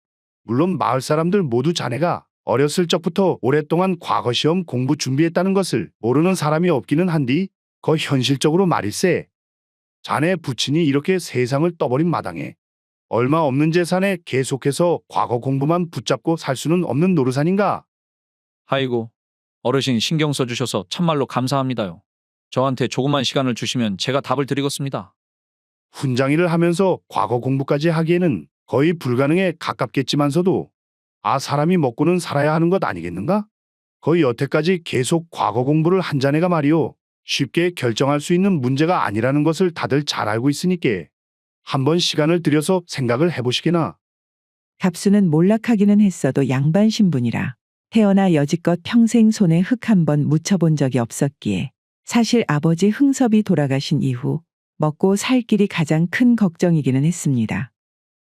물론 마을 사람들 모두 자네가 어렸을 적부터 오랫동안 과거 시험 공부 준비했다는 것을 모르는 사람이 없기는 한디 거 현실적으로 말일세. 자네 부친이 이렇게 세상을 떠버린 마당에 얼마 없는 재산에 계속해서 과거 공부만 붙잡고 살 수는 없는 노릇아닌가? 아이고, 어르신 신경 써주셔서 참말로 감사합니다요. 저한테 조금만 시간을 주시면 제가 답을 드리겠습니다. 훈장일을 하면서 과거 공부까지 하기에는 거의 불가능에 가깝겠지만서도 사람이 먹고는 살아야 하는 것 아니겠는가? 거의 여태까지 계속 과거 공부를 한 자네가 말이오. 쉽게 결정할 수 있는 문제가 아니라는 것을 다들 잘 알고 있으니께 한번 시간을 들여서 생각을 해보시게나. 갑수는 몰락하기는 했어도 양반 신분이라 태어나 여지껏 평생 손에 흙 한 번 묻혀본 적이 없었기에 사실 아버지 흥섭이 돌아가신 이후 먹고 살 길이 가장 큰 걱정이기는 했습니다.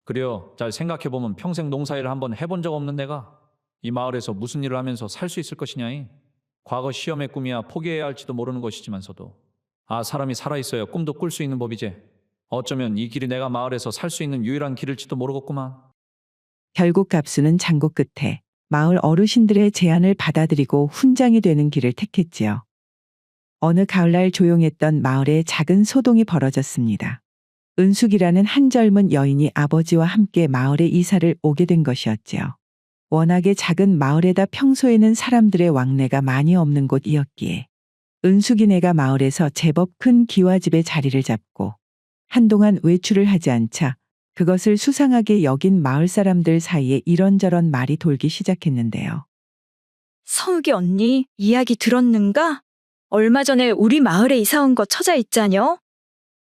그래요. 잘 생각해보면 평생 농사일을 한번 해본 적 없는 내가 이 마을에서 무슨 일을 하면서 살 수 있을 것이냐이. 과거 시험의 꿈이야 포기해야 할지도 모르는 것이지만서도 사람이 살아있어야 꿈도 꿀 수 있는 법이지. 어쩌면 이 길이 내가 마을에서 살 수 있는 유일한 길일지도 모르겠구만. 결국 갑수는 장고 끝에 마을 어르신들의 제안을 받아들이고 훈장이 되는 길을 택했지요. 어느 가을날 조용했던 마을에 작은 소동이 벌어졌습니다. 은숙이라는 한 젊은 여인이 아버지와 함께 마을에 이사를 오게 된 것이었지요. 워낙에 작은 마을에다 평소에는 사람들의 왕래가 많이 없는 곳이었기에 은숙이네가 마을에서 제법 큰 기와집에 자리를 잡고 한동안 외출을 하지 않자 그것을 수상하게 여긴 마을 사람들 사이에 이런저런 말이 돌기 시작했는데요. 서욱이 언니, 이야기 들었는가? 얼마 전에 우리 마을에 이사 온 거 처자 있자녀?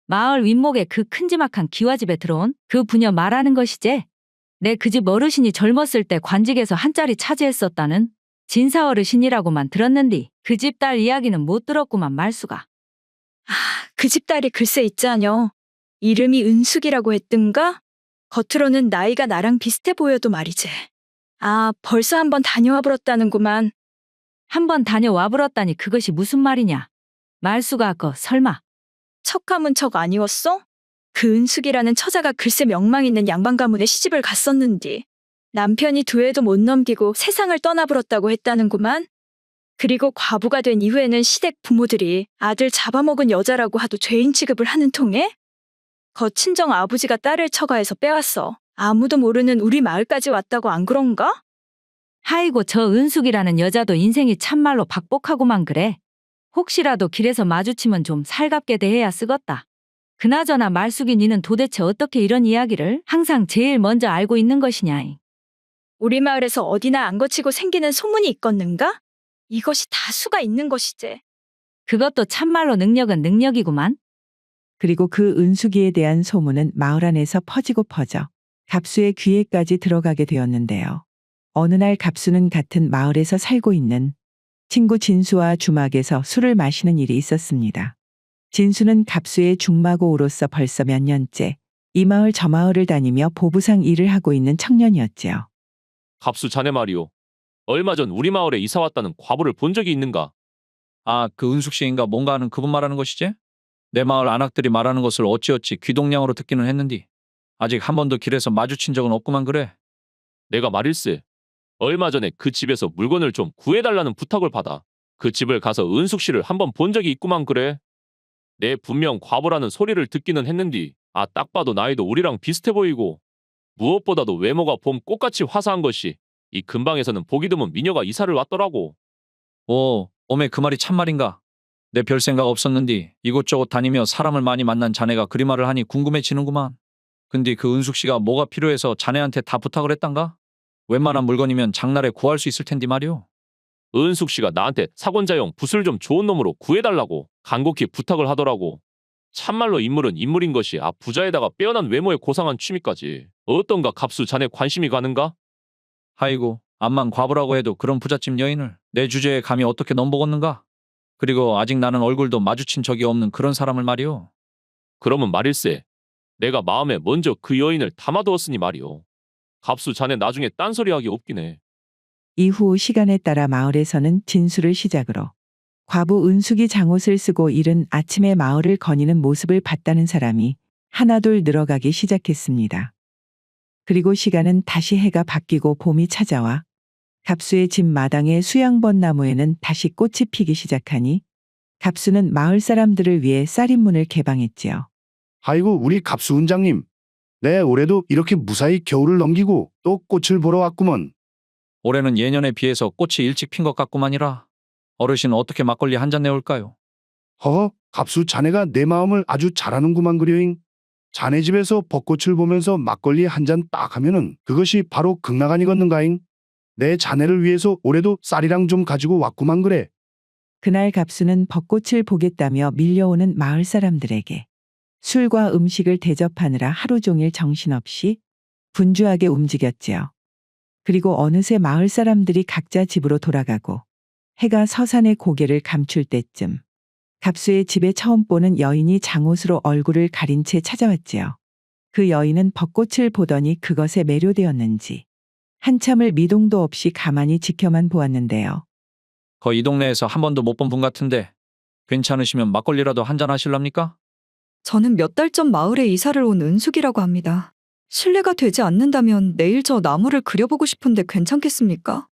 마을 윗목에 그 큼지막한 기와집에 들어온 그 부녀 말하는 것이지? 내 그 집 어르신이 젊었을 때 관직에서 한 자리 차지했었다는 진사 어르신이라고만 들었는디 그 집 딸 이야기는 못 들었구만 말수가. 그 집 딸이 글쎄 있자녀. 이름이 은숙이라고 했든가? 겉으로는 나이가 나랑 비슷해 보여도 말이지. 아, 벌써 한번 다녀와 버렸다는구만. 한번 다녀와 불었다니 그것이 무슨 말이냐? 말수가 아까 설마. 척하면 척 아니었어? 그 은숙이라는 처자가 글쎄 명망 있는 양반 가문에 시집을 갔었는디. 남편이 두 해도 못 넘기고 세상을 떠나버렸다고 했다는구만. 그리고 과부가 된 이후에는 시댁 부모들이 아들 잡아먹은 여자라고 하도 죄인 취급을 하는 통에 거친정 아버지가 딸을 처가해서 빼왔어. 아무도 모르는 우리 마을까지 왔다고 안 그런가? 하이고 저 은숙이라는 여자도 인생이 참말로 박복하고만 그래. 혹시라도 길에서 마주치면 좀 살갑게 대해야 쓰겄다. 그나저나 말숙이 니는 도대체 어떻게 이런 이야기를 항상 제일 먼저 알고 있는 것이냐잉. 우리 마을에서 어디나 안 거치고 생기는 소문이 있겠는가? 이것이 다 수가 있는 것이지. 그것도 참말로 능력은 능력이구만. 그리고 그 은숙이에 대한 소문은 마을 안에서 퍼지고 퍼져 갑수의 귀에까지 들어가게 되었는데요. 어느 날 갑수는 같은 마을에서 살고 있는 친구 진수와 주막에서 술을 마시는 일이 있었습니다. 진수는 갑수의 중마고우로서 벌써 몇 년째 이 마을 저 마을을 다니며 보부상 일을 하고 있는 청년이었지요. 갑수 자네 말이오. 얼마 전 우리 마을에 이사 왔다는 과부를 본 적이 있는가? 아, 그 은숙 씨인가 뭔가 하는 그분 말하는 것이지? 내 마을 안악들이 말하는 것을 어찌어찌 귀동냥으로 듣기는 했는디 아직 한 번도 길에서 마주친 적은 없구만 그래. 내가 말일세. 얼마 전에 그 집에서 물건을 좀 구해달라는 부탁을 받아 그 집을 가서 은숙 씨를 한번 본 적이 있구만 그래. 내 분명 과부라는 소리를 듣기는 했는디 딱 봐도 나이도 우리랑 비슷해 보이고 무엇보다도 외모가 봄 꽃같이 화사한 것이 이 근방에서는 보기 드문 미녀가 이사를 왔더라고. 오, 오메 그 말이 참말인가? 내 별 생각 없었는디 이곳저곳 다니며 사람을 많이 만난 자네가 그리 말을 하니 궁금해지는구만. 근데 그 은숙 씨가 뭐가 필요해서 자네한테 다 부탁을 했단가? 웬만한 물건이면 장날에 구할 수 있을 텐디 말이오. 은숙 씨가 나한테 사권자용 붓을 좀 좋은 놈으로 구해달라고 간곡히 부탁을 하더라고. 참말로 인물은 인물인 것이 부자에다가 빼어난 외모에 고상한 취미까지 어떤가 갑수 자네 관심이 가는가? 아이고, 암만 과부라고 해도 그런 부잣집 여인을 내 주제에 감히 어떻게 넘보겠는가? 그리고 아직 나는 얼굴도 마주친 적이 없는 그런 사람을 말이오. 그러면 말일세. 내가 마음에 먼저 그 여인을 담아두었으니 말이오. 갑수 자네 나중에 딴소리하기 없긴 해. 이후 시간에 따라 마을에서는 진수를 시작으로 과부 은숙이 장옷을 쓰고 이른 아침에 마을을 거니는 모습을 봤다는 사람이 하나둘 늘어가기 시작했습니다. 그리고 시간은 다시 해가 바뀌고 봄이 찾아와 갑수의 집 마당의 수양벚나무에는 다시 꽃이 피기 시작하니 갑수는 마을 사람들을 위해 쌀인문을 개방했지요. 아이고 우리 갑수 은장님. 네, 올해도 이렇게 무사히 겨울을 넘기고 또 꽃을 보러 왔구먼. 올해는 예년에 비해서 꽃이 일찍 핀 것 같구만이라. 어르신 어떻게 막걸리 한 잔 내올까요? 허허, 갑수 자네가 내 마음을 아주 잘 아는구만 그려잉. 자네 집에서 벚꽃을 보면서 막걸리 한 잔 딱 하면은 그것이 바로 극락아니겠는가잉. 내 자네를 위해서 올해도 쌀이랑 좀 가지고 왔구만 그래. 그날 갑수는 벚꽃을 보겠다며 밀려오는 마을 사람들에게 술과 음식을 대접하느라 하루 종일 정신없이 분주하게 움직였지요. 그리고 어느새 마을 사람들이 각자 집으로 돌아가고 해가 서산의 고개를 감출 때쯤 갑수의 집에 처음 보는 여인이 장옷으로 얼굴을 가린 채 찾아왔지요. 그 여인은 벚꽃을 보더니 그것에 매료되었는지 한참을 미동도 없이 가만히 지켜만 보았는데요. 거의 이 동네에서 한 번도 못 본 분 같은데 괜찮으시면 막걸리라도 한 잔 하실랍니까? 저는 몇 달 전 마을에 이사를 온 은숙이라고 합니다. 실례가 되지 않는다면 내일 저 나무를 그려보고 싶은데 괜찮겠습니까?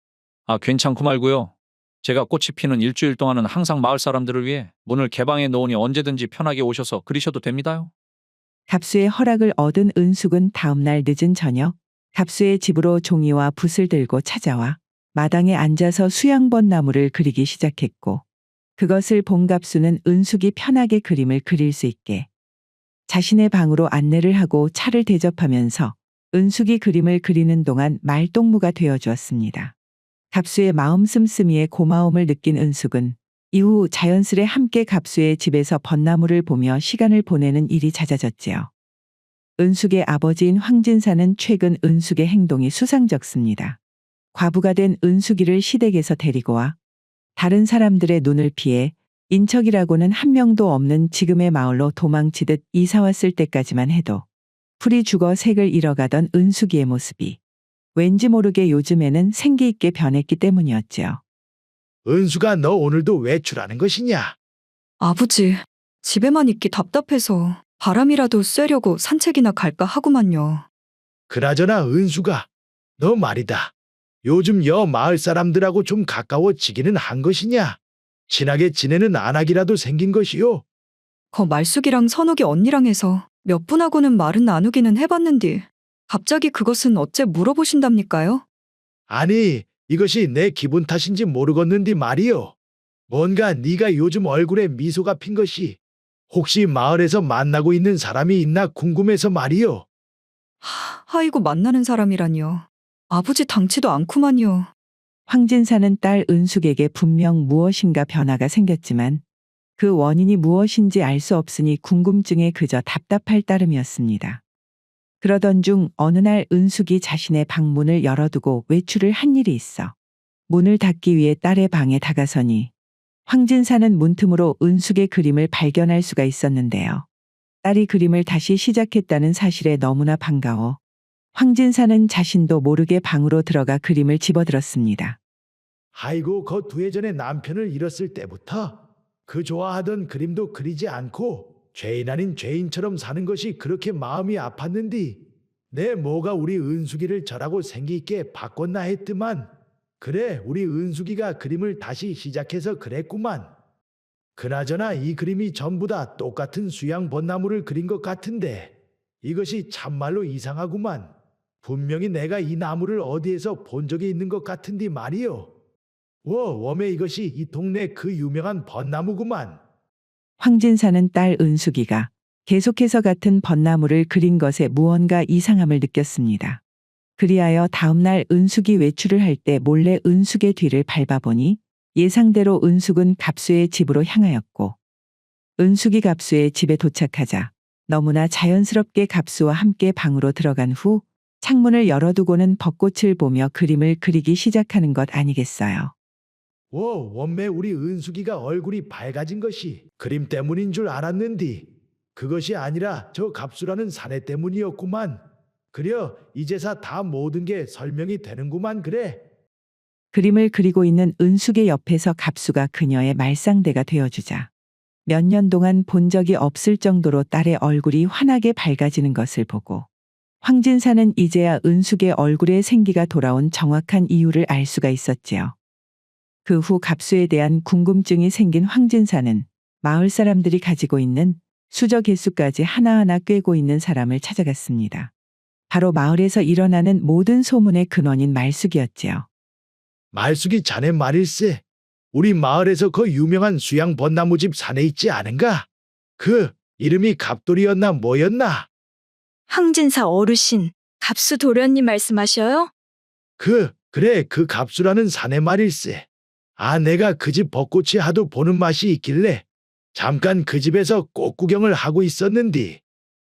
괜찮고 말고요. 제가 꽃이 피는 일주일 동안은 항상 마을 사람들을 위해 문을 개방해 놓으니 언제든지 편하게 오셔서 그리셔도 됩니다요. 갑수의 허락을 얻은 은숙은 다음날 늦은 저녁 갑수의 집으로 종이와 붓을 들고 찾아와 마당에 앉아서 수양벚나무를 그리기 시작했고 그것을 본 갑수는 은숙이 편하게 그림을 그릴 수 있게 자신의 방으로 안내를 하고 차를 대접하면서 은숙이 그림을 그리는 동안 말동무가 되어주었습니다. 갑수의 마음 씀씀이에 고마움을 느낀 은숙은 이후 자연스레 함께 갑수의 집에서 벚나무를 보며 시간을 보내는 일이 잦아졌지요. 은숙의 아버지인 황진사는 최근 은숙의 행동이 수상쩍습니다. 과부가 된 은숙이를 시댁에서 데리고 와 다른 사람들의 눈을 피해 인척이라고는 한 명도 없는 지금의 마을로 도망치듯 이사 왔을 때까지만 해도 풀이 죽어 색을 잃어가던 은숙이의 모습이 왠지 모르게 요즘에는 생기 있게 변했기 때문이었지요. 은수가 너 오늘도 외출하는 것이냐? 아버지, 집에만 있기 답답해서 바람이라도 쐬려고 산책이나 갈까 하구만요. 그나저나 은수가 너 말이다. 요즘 여 마을 사람들하고 좀 가까워지기는 한 것이냐? 친하게 지내는 안하기라도 생긴 것이요. 거 말숙이랑 선옥이 언니랑 해서 몇 분하고는 말은 나누기는 해봤는디 갑자기 그것은 어째 물어보신답니까요? 아니, 이것이 내 기분 탓인지 모르겠는디 말이요. 뭔가 네가 요즘 얼굴에 미소가 핀 것이 혹시 마을에서 만나고 있는 사람이 있나 궁금해서 말이요. 아이고 만나는 사람이라니요. 아버지 당치도 않구만요. 황진사는 딸 은숙에게 분명 무엇인가 변화가 생겼지만 그 원인이 무엇인지 알 수 없으니 궁금증에 그저 답답할 따름이었습니다. 그러던 중 어느 날 은숙이 자신의 방문을 열어두고 외출을 한 일이 있어 문을 닫기 위해 딸의 방에 다가서니 황진사는 문틈으로 은숙의 그림을 발견할 수가 있었는데요. 딸이 그림을 다시 시작했다는 사실에 너무나 반가워 황진사는 자신도 모르게 방으로 들어가 그림을 집어들었습니다. 아이고, 거 2해 전에 남편을 잃었을 때부터 그 좋아하던 그림도 그리지 않고 죄인 아닌 죄인처럼 사는 것이 그렇게 마음이 아팠는디 내 뭐가 우리 은숙이를 저라고 생기 있게 바꿨나 했더만 그래 우리 은숙이가 그림을 다시 시작해서 그랬구만. 그나저나 이 그림이 전부 다 똑같은 수양 벚나무를 그린 것 같은데 이것이 참말로 이상하구만. 분명히 내가 이 나무를 어디에서 본 적이 있는 것 같은디 말이요. 웜에 이것이 이 동네 그 유명한 벚나무구만. 황진사는 딸 은숙이가 계속해서 같은 벚나무를 그린 것에 무언가 이상함을 느꼈습니다. 그리하여 다음날 은숙이 외출을 할 때 몰래 은숙의 뒤를 밟아보니 예상대로 은숙은 갑수의 집으로 향하였고 은숙이 갑수의 집에 도착하자 너무나 자연스럽게 갑수와 함께 방으로 들어간 후 창문을 열어두고는 벚꽃을 보며 그림을 그리기 시작하는 것 아니겠어요. 원매 우리 은숙이가 얼굴이 밝아진 것이 그림 때문인 줄 알았는디 그것이 아니라 저 갑수라는 사내 때문이었구만. 그려 이제서 다 모든 게 설명이 되는구만. 그래. 그림을 그리고 있는 은숙의 옆에서 갑수가 그녀의 말상대가 되어주자 몇 년 동안 본 적이 없을 정도로 딸의 얼굴이 환하게 밝아지는 것을 보고 황진사는 이제야 은숙의 얼굴에 생기가 돌아온 정확한 이유를 알 수가 있었지요. 그 후 갑수에 대한 궁금증이 생긴 황진사는 마을 사람들이 가지고 있는 수저 개수까지 하나하나 꿰고 있는 사람을 찾아갔습니다. 바로 마을에서 일어나는 모든 소문의 근원인 말숙이었지요. 말숙이 자네 말일세. 우리 마을에서 그 유명한 수양 벚나무집 산에 있지 않은가? 그 이름이 갑돌이였나 뭐였나? 황진사 어르신, 갑수 도련님 말씀하셔요? 그래 그 갑수라는 사내 말일세. 아, 내가 그 집 벚꽃이 하도 보는 맛이 있길래 잠깐 그 집에서 꽃 구경을 하고 있었는디.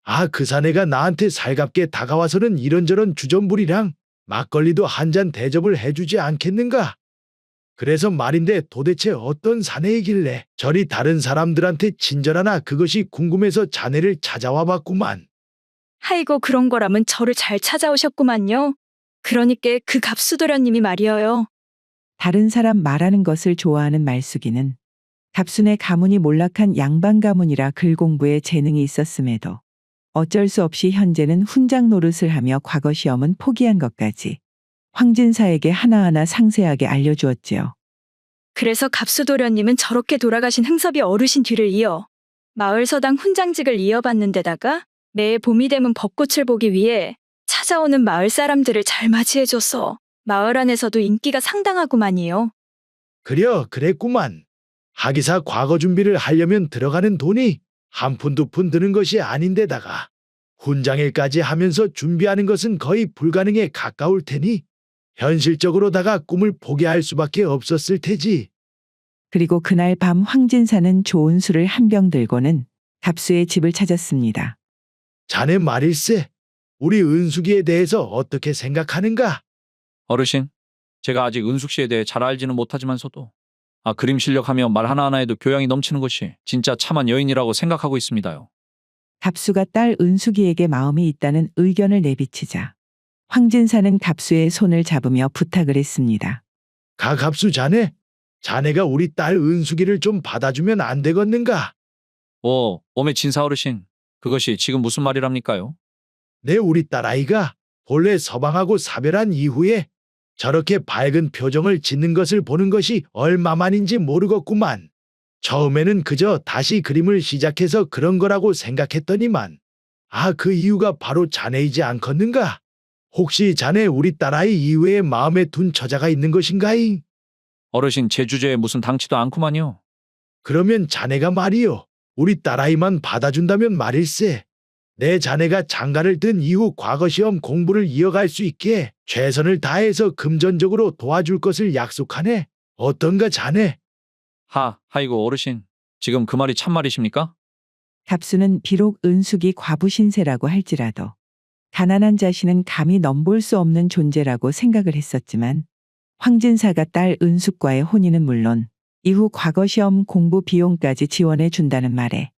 아, 그 사내가 나한테 살갑게 다가와서는 이런저런 주전부리랑 막걸리도 한 잔 대접을 해주지 않겠는가? 그래서 말인데 도대체 어떤 사내이길래 저리 다른 사람들한테 친절하나 그것이 궁금해서 자네를 찾아와 봤구만. 아이고 그런 거라면 저를 잘 찾아오셨구만요. 그러니까 그 갑수도련님이 말이어요. 다른 사람 말하는 것을 좋아하는 말숙이는 갑순의 가문이 몰락한 양반 가문이라 글 공부에 재능이 있었음에도 어쩔 수 없이 현재는 훈장 노릇을 하며 과거 시험은 포기한 것까지 황진사에게 하나하나 상세하게 알려주었지요. 그래서 갑수도련님은 저렇게 돌아가신 흥섭이 어르신 뒤를 이어 마을 서당 훈장직을 이어받는 데다가 매해 봄이 되면 벚꽃을 보기 위해 찾아오는 마을 사람들을 잘 맞이해줘서 마을 안에서도 인기가 상당하구만이요. 그랬구만. 하기사 과거 준비를 하려면 들어가는 돈이 한 푼 두 푼 드는 것이 아닌데다가 훈장일까지 하면서 준비하는 것은 거의 불가능에 가까울 테니 현실적으로다가 꿈을 포기할 수밖에 없었을 테지. 그리고 그날 밤 황진사는 좋은 술을 한 병 들고는 갑수의 집을 찾았습니다. 자네 말일세. 우리 은숙이에 대해서 어떻게 생각하는가? 어르신, 제가 아직 은숙 씨에 대해 잘 알지는 못하지만서도 아, 그림 실력하며 말 하나하나에도 교양이 넘치는 것이 진짜 참한 여인이라고 생각하고 있습니다요. 갑수가 딸 은숙이에게 마음이 있다는 의견을 내비치자 황진사는 갑수의 손을 잡으며 부탁을 했습니다. 갑수 자네, 자네가 우리 딸 은숙이를 좀 받아주면 안 되겠는가? 오메 진사 어르신, 그것이 지금 무슨 말이랍니까요? 내 우리 딸아이가 본래 서방하고 사별한 이후에 저렇게 밝은 표정을 짓는 것을 보는 것이 얼마만인지 모르겠구만. 처음에는 그저 다시 그림을 시작해서 그런 거라고 생각했더니만, 그 이유가 바로 자네이지 않겠는가? 혹시 자네 우리 딸아이 이외에 마음에 둔 처자가 있는 것인가잉? 어르신, 제 주제에 무슨 당치도 않구만요. 그러면 자네가 말이요, 우리 딸아이만 받아준다면 말일세. 내 자네가 장가를 든 이후 과거시험 공부를 이어갈 수 있게 최선을 다해서 금전적으로 도와줄 것을 약속하네. 어떤가 자네? 하이고 어르신, 지금 그 말이 참말이십니까? 갑수는 비록 은숙이 과부 신세라고 할지라도 가난한 자신은 감히 넘볼 수 없는 존재라고 생각을 했었지만, 황진사가 딸 은숙과의 혼인은 물론 이후 과거시험 공부 비용까지 지원해 준다는 말에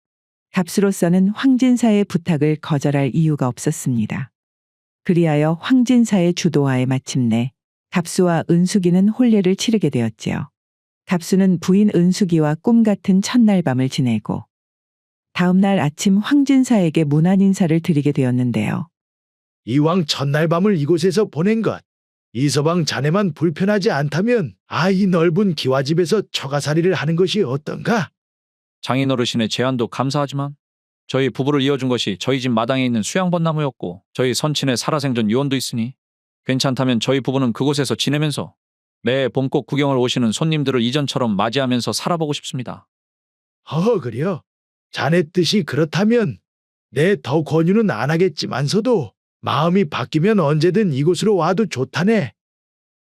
갑수로서는 황진사의 부탁을 거절할 이유가 없었습니다. 그리하여 황진사의 주도하에 마침내 갑수와 은숙이는 혼례를 치르게 되었지요. 갑수는 부인 은숙이와 꿈 같은 첫날 밤을 지내고 다음 날 아침 황진사에게 문안 인사를 드리게 되었는데요. 이왕 첫날 밤을 이곳에서 보낸 것, 이서방 자네만 불편하지 않다면 이 넓은 기와집에서 처가살이를 하는 것이 어떤가? 장인 어르신의 제안도 감사하지만 저희 부부를 이어준 것이 저희 집 마당에 있는 수양벚나무였고 저희 선친의 살아생전 유언도 있으니 괜찮다면 저희 부부는 그곳에서 지내면서 매 봄 꼭 구경을 오시는 손님들을 이전처럼 맞이하면서 살아보고 싶습니다. 그려. 자네 뜻이 그렇다면 내 더 권유는 안 하겠지만서도 마음이 바뀌면 언제든 이곳으로 와도 좋다네.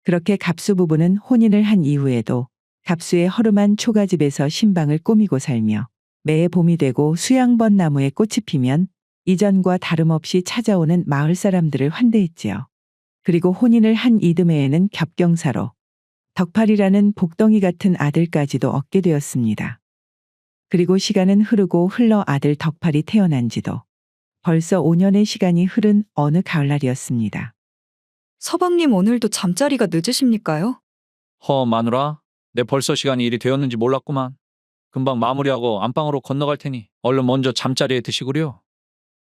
그렇게 갑수 부부는 혼인을 한 이후에도 갑수의 허름한 초가집에서 신방을 꾸미고 살며 매해 봄이 되고 수양벚나무에 꽃이 피면 이전과 다름없이 찾아오는 마을 사람들을 환대했지요. 그리고 혼인을 한 이듬해에는 겹경사로 덕팔이라는 복덩이 같은 아들까지도 얻게 되었습니다. 그리고 시간은 흐르고 흘러 아들 덕팔이 태어난 지도 벌써 5년의 시간이 흐른 어느 가을날이었습니다. 서방님 오늘도 잠자리가 늦으십니까요? 마누라, 내 벌써 시간이 이리 되었는지 몰랐구만. 금방 마무리하고 안방으로 건너갈 테니 얼른 먼저 잠자리에 드시구려.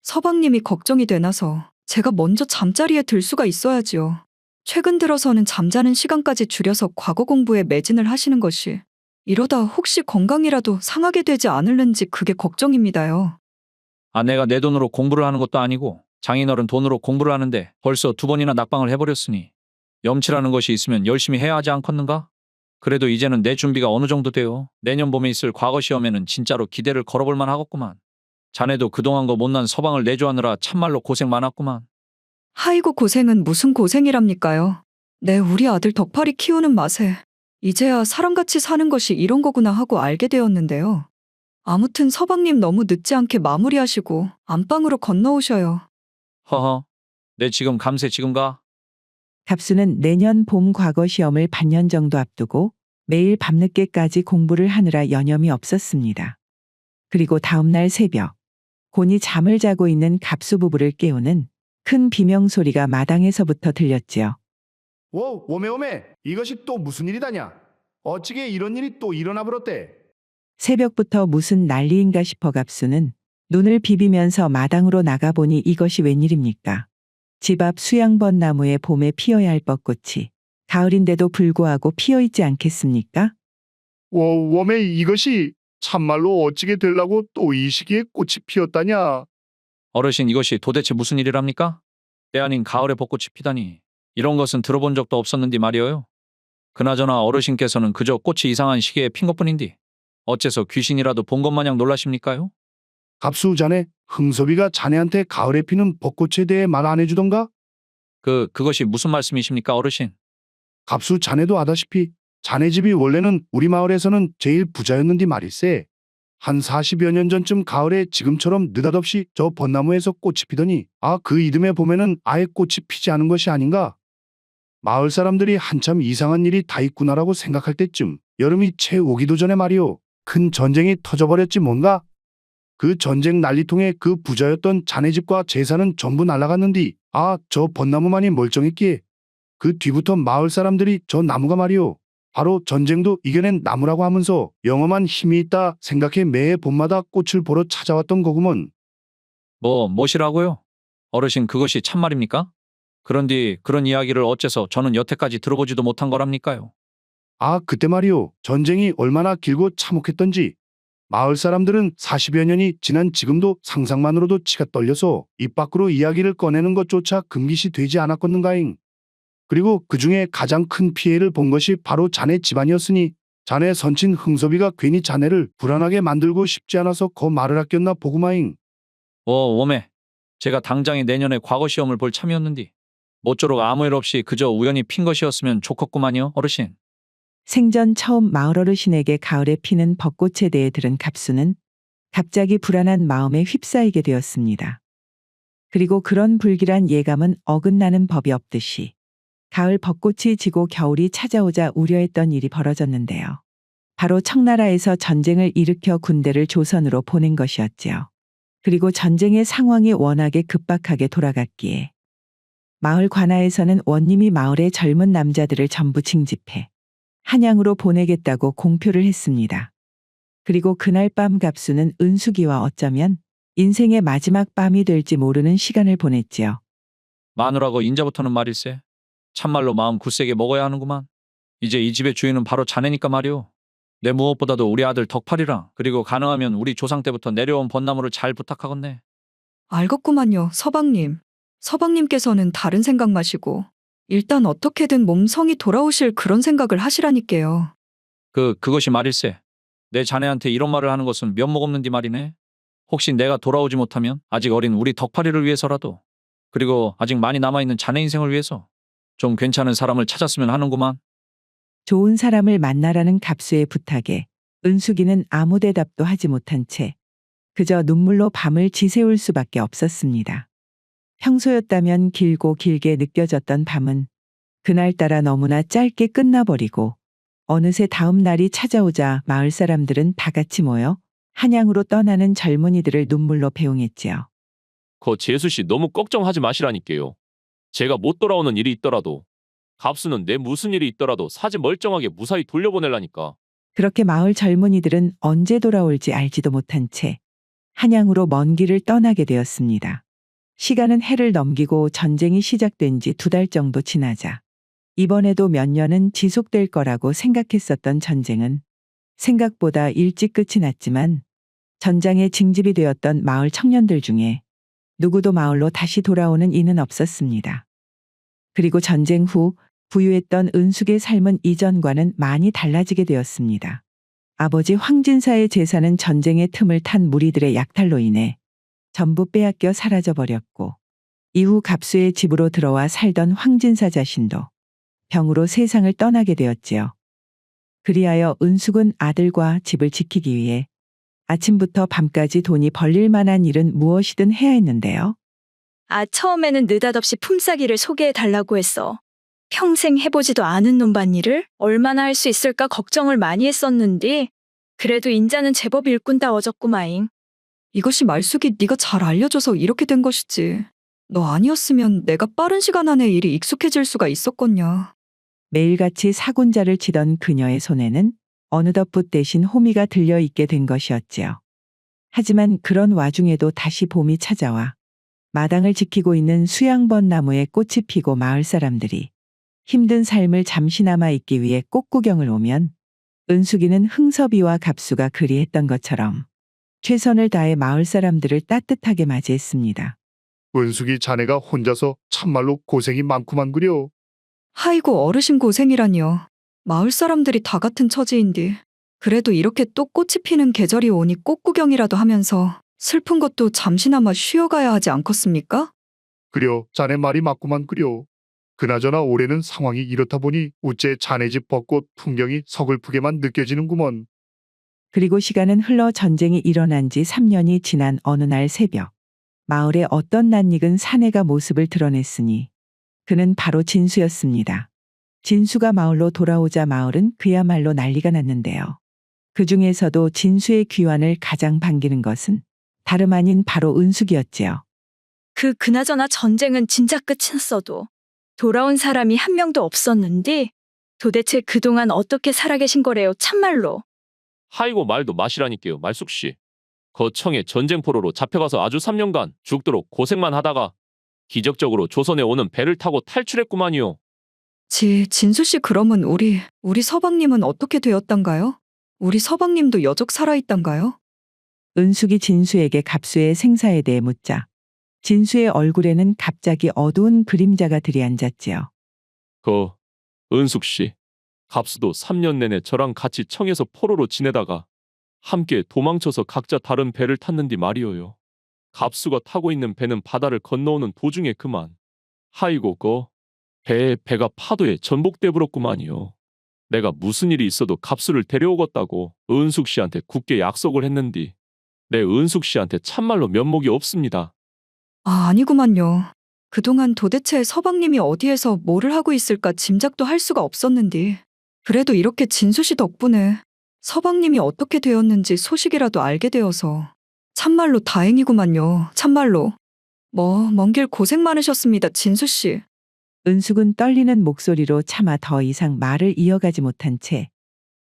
서방님이 걱정이 되나서 제가 먼저 잠자리에 들 수가 있어야지요. 최근 들어서는 잠자는 시간까지 줄여서 과거 공부에 매진을 하시는 것이 이러다 혹시 건강이라도 상하게 되지 않을는지 그게 걱정입니다요. 내가 내 돈으로 공부를 하는 것도 아니고 장인어른 돈으로 공부를 하는데 벌써 2번이나 낙방을 해버렸으니 염치라는 것이 있으면 열심히 해야 하지 않겠는가? 그래도 이제는 내 준비가 어느 정도 돼요. 내년 봄에 있을 과거 시험에는 진짜로 기대를 걸어볼 만하겠구만. 자네도 그동안 거 못난 서방을 내조하느라 참말로 고생 많았구만. 하이고 고생은 무슨 고생이랍니까요. 네, 우리 아들 덕팔이 키우는 맛에 이제야 사람같이 사는 것이 이런 거구나 하고 알게 되었는데요. 아무튼 서방님 너무 늦지 않게 마무리하시고 안방으로 건너오셔요. 내 지금 감세 지금 가. 갑수는 내년 봄 과거 시험을 반년 정도 앞두고 매일 밤늦게까지 공부를 하느라 여념이 없었습니다. 그리고 다음 날 새벽, 곤히 잠을 자고 있는 갑수 부부를 깨우는 큰 비명소리가 마당에서부터 들렸지요. 오메, 이것이 또 무슨 일이다냐? 어찌게 이런 일이 또 일어나 버렸대? 새벽부터 무슨 난리인가 싶어 갑수는 눈을 비비면서 마당으로 나가보니 이것이 웬일입니까? 집 앞 수양벚나무에 봄에 피어야 할 벚꽃이 가을인데도 불구하고 피어있지 않겠습니까? 오메, 이것이 참말로 어찌게 되려고 또 이 시기에 꽃이 피었다냐? 어르신, 이것이 도대체 무슨 일이랍니까? 때 아닌 가을에 벚꽃이 피다니 이런 것은 들어본 적도 없었는디 말이에요. 그나저나 어르신께서는 그저 꽃이 이상한 시기에 핀 것뿐인디 어째서 귀신이라도 본 것 마냥 놀라십니까요? 갑수 자네, 흥섭이가 자네한테 가을에 피는 벚꽃에 대해 말 안 해주던가? 그것이 무슨 말씀이십니까, 어르신? 갑수 자네도 아다시피 자네 집이 원래는 우리 마을에서는 제일 부자였는디 말일세. 한 40여 년 전쯤 가을에 지금처럼 느닷없이 저 벚나무에서 꽃이 피더니 그 이듬해 봄에는 아예 꽃이 피지 않은 것이 아닌가? 마을 사람들이 한참 이상한 일이 다 있구나라고 생각할 때쯤 여름이 채 오기도 전에 말이오. 큰 전쟁이 터져버렸지 뭔가. 그 전쟁 난리통에 그 부자였던 자네 집과 재산은 전부 날아갔는디. 아, 저 벚나무만이 멀쩡했기에. 그 뒤부터 마을 사람들이 저 나무가 말이오. 바로 전쟁도 이겨낸 나무라고 하면서 영험한 힘이 있다 생각해 매해 봄마다 꽃을 보러 찾아왔던 거구먼. 뭐시라고요? 어르신 그것이 참말입니까? 그런디 그런 이야기를 어째서 저는 여태까지 들어보지도 못한 거랍니까요? 아, 그때 말이오. 전쟁이 얼마나 길고 참혹했던지. 마을 사람들은 40여 년이 지난 지금도 상상만으로도 치가 떨려서 입 밖으로 이야기를 꺼내는 것조차 금기시 되지 않았겠는가잉. 그리고 그 중에 가장 큰 피해를 본 것이 바로 자네 집안이었으니 자네 선친 흥섭이가 괜히 자네를 불안하게 만들고 싶지 않아서 그 말을 아꼈나 보구마잉. 오메. 제가 당장에 내년에 과거 시험을 볼 참이었는디. 모쪼록 아무 일 없이 그저 우연히 핀 것이었으면 좋겠구만요, 어르신. 생전 처음 마을 어르신에게 가을에 피는 벚꽃에 대해 들은 갑수는 갑자기 불안한 마음에 휩싸이게 되었습니다. 그리고 그런 불길한 예감은 어긋나는 법이 없듯이 가을 벚꽃이 지고 겨울이 찾아오자 우려했던 일이 벌어졌는데요. 바로 청나라에서 전쟁을 일으켜 군대를 조선으로 보낸 것이었지요. 그리고 전쟁의 상황이 워낙에 급박하게 돌아갔기에 마을 관아에서는 원님이 마을의 젊은 남자들을 전부 징집해 한양으로 보내겠다고 공표를 했습니다. 그리고 그날 밤 갑수는 은숙이와 어쩌면 인생의 마지막 밤이 될지 모르는 시간을 보냈지요. 마누라고 인자부터는 말일세. 참말로 마음 굳세게 먹어야 하는구만. 이제 이 집의 주인은 바로 자네니까 말이오. 내 무엇보다도 우리 아들 덕팔이랑 그리고 가능하면 우리 조상 때부터 내려온 벚나무를 잘 부탁하겠네. 알겠구만요, 서방님. 서방님께서는 다른 생각 마시고 일단 어떻게든 몸성이 돌아오실 그런 생각을 하시라니까요. 그것이 말일세. 내 자네한테 이런 말을 하는 것은 면목 없는디 말이네. 혹시 내가 돌아오지 못하면 아직 어린 우리 덕팔이를 위해서라도 그리고 아직 많이 남아있는 자네 인생을 위해서 좀 괜찮은 사람을 찾았으면 하는구만. 좋은 사람을 만나라는 갑수의 부탁에 은숙이는 아무 대답도 하지 못한 채 그저 눈물로 밤을 지새울 수밖에 없었습니다. 평소였다면 길고 길게 느껴졌던 밤은 그날따라 너무나 짧게 끝나버리고 어느새 다음 날이 찾아오자 마을 사람들은 다 같이 모여 한양으로 떠나는 젊은이들을 눈물로 배웅했지요. 재수씨 너무 걱정하지 마시라니까요. 제가 못 돌아오는 일이 있더라도 갑수는 내 무슨 일이 있더라도 사지 멀쩡하게 무사히 돌려보내라니까. 그렇게 마을 젊은이들은 언제 돌아올지 알지도 못한 채 한양으로 먼 길을 떠나게 되었습니다. 시간은 해를 넘기고 전쟁이 시작된 지 2달 정도 지나자 이번에도 몇 년은 지속될 거라고 생각했었던 전쟁은 생각보다 일찍 끝이 났지만 전장에 징집이 되었던 마을 청년들 중에 누구도 마을로 다시 돌아오는 이는 없었습니다. 그리고 전쟁 후 부유했던 은숙의 삶은 이전과는 많이 달라지게 되었습니다. 아버지 황진사의 재산은 전쟁의 틈을 탄 무리들의 약탈로 인해 전부 빼앗겨 사라져버렸고 이후 갑수의 집으로 들어와 살던 황진사 자신도 병으로 세상을 떠나게 되었지요. 그리하여 은숙은 아들과 집을 지키기 위해 아침부터 밤까지 돈이 벌릴 만한 일은 무엇이든 해야 했는데요. 처음에는 느닷없이 품삯이를 소개해달라고 했어. 평생 해보지도 않은 논밭일을 얼마나 할 수 있을까 걱정을 많이 했었는데 그래도 인자는 제법 일꾼다워졌구마잉. 이것이 말숙이 네가 잘 알려줘서 이렇게 된 것이지. 너 아니었으면 내가 빠른 시간 안에 일이 익숙해질 수가 있었겠냐. 매일같이 사군자를 치던 그녀의 손에는 어느덧 붓 대신 호미가 들려 있게 된 것이었지요. 하지만 그런 와중에도 다시 봄이 찾아와 마당을 지키고 있는 수양벚나무에 꽃이 피고 마을 사람들이 힘든 삶을 잠시나마 잊기 위해 꽃 구경을 오면 은숙이는 흥섭이와 갑수가 그리했던 것처럼 최선을 다해 마을 사람들을 따뜻하게 맞이했습니다. 은숙이 자네가 혼자서 참말로 고생이 많구만 그려. 아이고 어르신 고생이라니요. 마을 사람들이 다 같은 처지인데 그래도 이렇게 또 꽃이 피는 계절이 오니 꽃 구경이라도 하면서 슬픈 것도 잠시나마 쉬어가야 하지 않겠습니까? 그려, 자네 말이 맞구만 그려. 그나저나 올해는 상황이 이렇다 보니 우째 자네 집 벚꽃 풍경이 서글프게만 느껴지는구먼. 그리고 시간은 흘러 전쟁이 일어난 지 3년이 지난 어느 날 새벽 마을에 어떤 낯익은 사내가 모습을 드러냈으니 그는 바로 진수였습니다. 진수가 마을로 돌아오자 마을은 그야말로 난리가 났는데요. 그 중에서도 진수의 귀환을 가장 반기는 것은 다름 아닌 바로 은숙이었지요. 그나저나 전쟁은 진짜 끝이 났어도 돌아온 사람이 한 명도 없었는데 도대체 그동안 어떻게 살아계신 거래요, 참말로. 하이고 말도 마시라니까요, 말숙씨. 거청에 전쟁포로로 잡혀가서 아주 3년간 죽도록 고생만 하다가 기적적으로 조선에 오는 배를 타고 탈출했구만요. 진수 씨 그러면 우리 서방님은 어떻게 되었단가요? 우리 서방님도 여적 살아있단가요? 은숙이 진수에게 갑수의 생사에 대해 묻자 진수의 얼굴에는 갑자기 어두운 그림자가 들이앉았지요. 은숙씨. 갑수도 3년 내내 저랑 같이 청에서 포로로 지내다가 함께 도망쳐서 각자 다른 배를 탔는디 말이오요. 갑수가 타고 있는 배는 바다를 건너오는 도중에 그만. 하이고 배가 파도에 전복돼 버렸구만이요. 내가 무슨 일이 있어도 갑수를 데려오겠다고 은숙 씨한테 굳게 약속을 했는디 내 은숙 씨한테 참말로 면목이 없습니다. 아니구만요. 그동안 도대체 서방님이 어디에서 뭐를 하고 있을까 짐작도 할 수가 없었는데 그래도 이렇게 진수 씨 덕분에 서방님이 어떻게 되었는지 소식이라도 알게 되어서 참말로 다행이구만요. 참말로. 먼 길 고생 많으셨습니다, 진수 씨. 은숙은 떨리는 목소리로 차마 더 이상 말을 이어가지 못한 채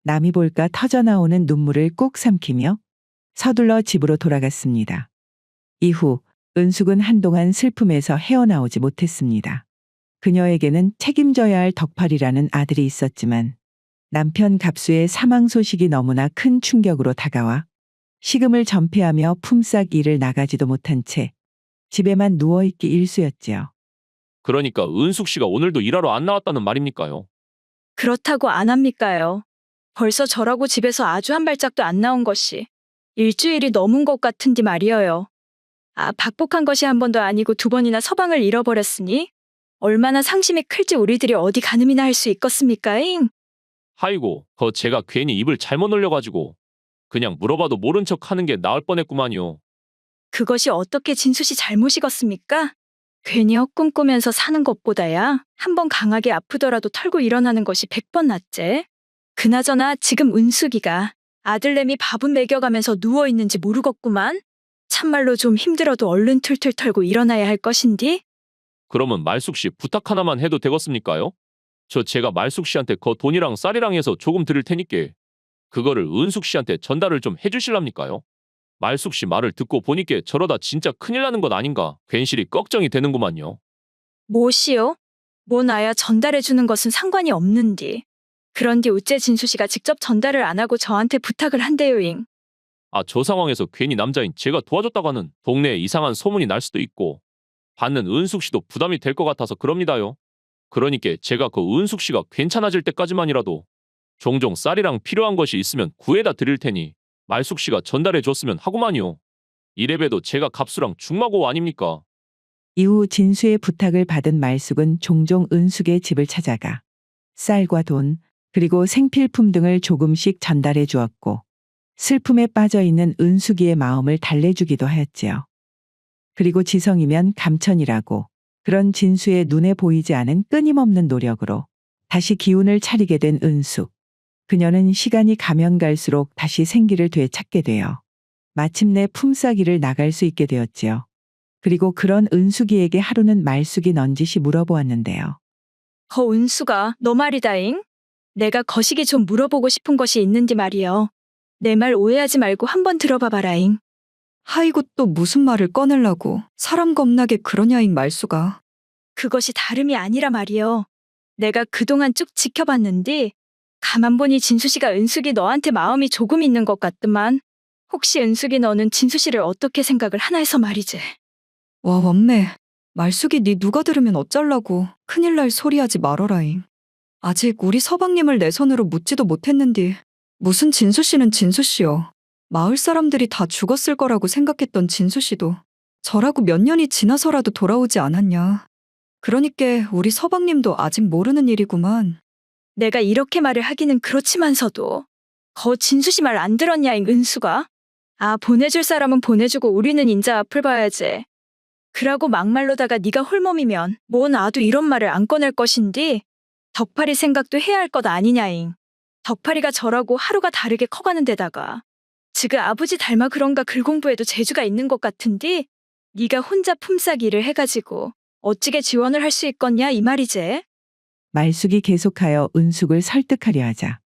남이 볼까 터져나오는 눈물을 꾹 삼키며 서둘러 집으로 돌아갔습니다. 이후 은숙은 한동안 슬픔에서 헤어나오지 못했습니다. 그녀에게는 책임져야 할 덕팔이라는 아들이 있었지만 남편 갑수의 사망 소식이 너무나 큰 충격으로 다가와 식음을 전폐하며 품삯 일을 나가지도 못한 채 집에만 누워있기 일쑤였지요. 그러니까 은숙 씨가 오늘도 일하러 안 나왔다는 말입니까요? 그렇다고 안 합니까요? 벌써 저라고 집에서 아주 한 발짝도 안 나온 것이 일주일이 넘은 것 같은디 말이어요. 박복한 것이 한 번도 아니고 2번이나 서방을 잃어버렸으니 얼마나 상심이 클지 우리들이 어디 가늠이나 할 수 있겠습니까잉? 하이고 제가 괜히 입을 잘못 놀려가지고 그냥 물어봐도 모른 척 하는 게 나을 뻔했구만요. 그것이 어떻게 진수씨 잘못이겠습니까? 괜히 헛꿈꾸면서 사는 것보다야 한번 강하게 아프더라도 털고 일어나는 것이 100번 낫지. 그나저나 지금 은숙이가 아들내미 밥은 먹여가면서 누워있는지 모르겠구만. 참말로 좀 힘들어도 얼른 툴툴 털고 일어나야 할 것인디. 그러면 말숙씨 부탁 하나만 해도 되겠습니까요? 제가 말숙씨한테 돈이랑 쌀이랑 해서 조금 드릴 테니께 그거를 은숙씨한테 전달을 좀 해주실랍니까요? 말숙씨 말을 듣고 보니께 저러다 진짜 큰일 나는 것 아닌가 괜시리 걱정이 되는구만요. 뭐시오? 뭐 나야 전달해주는 것은 상관이 없는디. 그런디 어째 진수씨가 직접 전달을 안 하고 저한테 부탁을 한대요잉. 저 상황에서 괜히 남자인 제가 도와줬다가는 동네에 이상한 소문이 날 수도 있고 받는 은숙씨도 부담이 될 것 같아서 그럽니다요. 그러니까 제가 은숙씨가 괜찮아질 때까지만이라도 종종 쌀이랑 필요한 것이 있으면 구해다 드릴 테니 말숙씨가 전달해 줬으면 하구만요. 이래봬도 제가 갑수랑 중마고 아닙니까? 이후 진수의 부탁을 받은 말숙은 종종 은숙의 집을 찾아가 쌀과 돈 그리고 생필품 등을 조금씩 전달해 주었고 슬픔에 빠져있는 은숙이의 마음을 달래주기도 하였지요. 그리고 지성이면 감천이라고 그런 진수의 눈에 보이지 않은 끊임없는 노력으로 다시 기운을 차리게 된 은숙. 그녀는 시간이 가면 갈수록 다시 생기를 되찾게 되어 마침내 품삯일을 나갈 수 있게 되었지요. 그리고 그런 은숙이에게 하루는 말숙이 넌지시 물어보았는데요. 은숙아, 너 말이다잉. 내가 거시기 좀 물어보고 싶은 것이 있는디 말이여. 내 말 오해하지 말고 한번 들어봐봐라잉. 하이고 또 무슨 말을 꺼내려고 사람 겁나게 그러냐잉 말수가. 그것이 다름이 아니라 말이여. 내가 그동안 쭉 지켜봤는데 가만 보니 진수씨가 은숙이 너한테 마음이 조금 있는 것 같더만 혹시 은숙이 너는 진수씨를 어떻게 생각을 하나 해서 말이지. 와 원매 말숙이 네 누가 들으면 어쩔라고 큰일 날 소리하지 말어라잉. 아직 우리 서방님을 내 손으로 묻지도 못했는디 무슨 진수씨는 진수씨여. 마을 사람들이 다 죽었을 거라고 생각했던 진수씨도 저라고 몇 년이 지나서라도 돌아오지 않았냐. 그러니까 우리 서방님도 아직 모르는 일이구만. 내가 이렇게 말을 하기는 그렇지만서도 진수씨 말 안 들었냐잉 은수가. 보내줄 사람은 보내주고 우리는 인자 앞을 봐야지. 그러고 막말로다가 네가 홀몸이면 뭐 나도 이런 말을 안 꺼낼 것인디 덕팔이 생각도 해야 할 것 아니냐잉. 덕팔이가 저라고 하루가 다르게 커가는 데다가 지금 아버지 닮아 그런가 글 공부에도 재주가 있는 것 같은디 네가 혼자 품삯 일을 해가지고 어찌게 지원을 할 수 있겠냐 이 말이제. 말숙이 계속하여 은숙을 설득하려 하자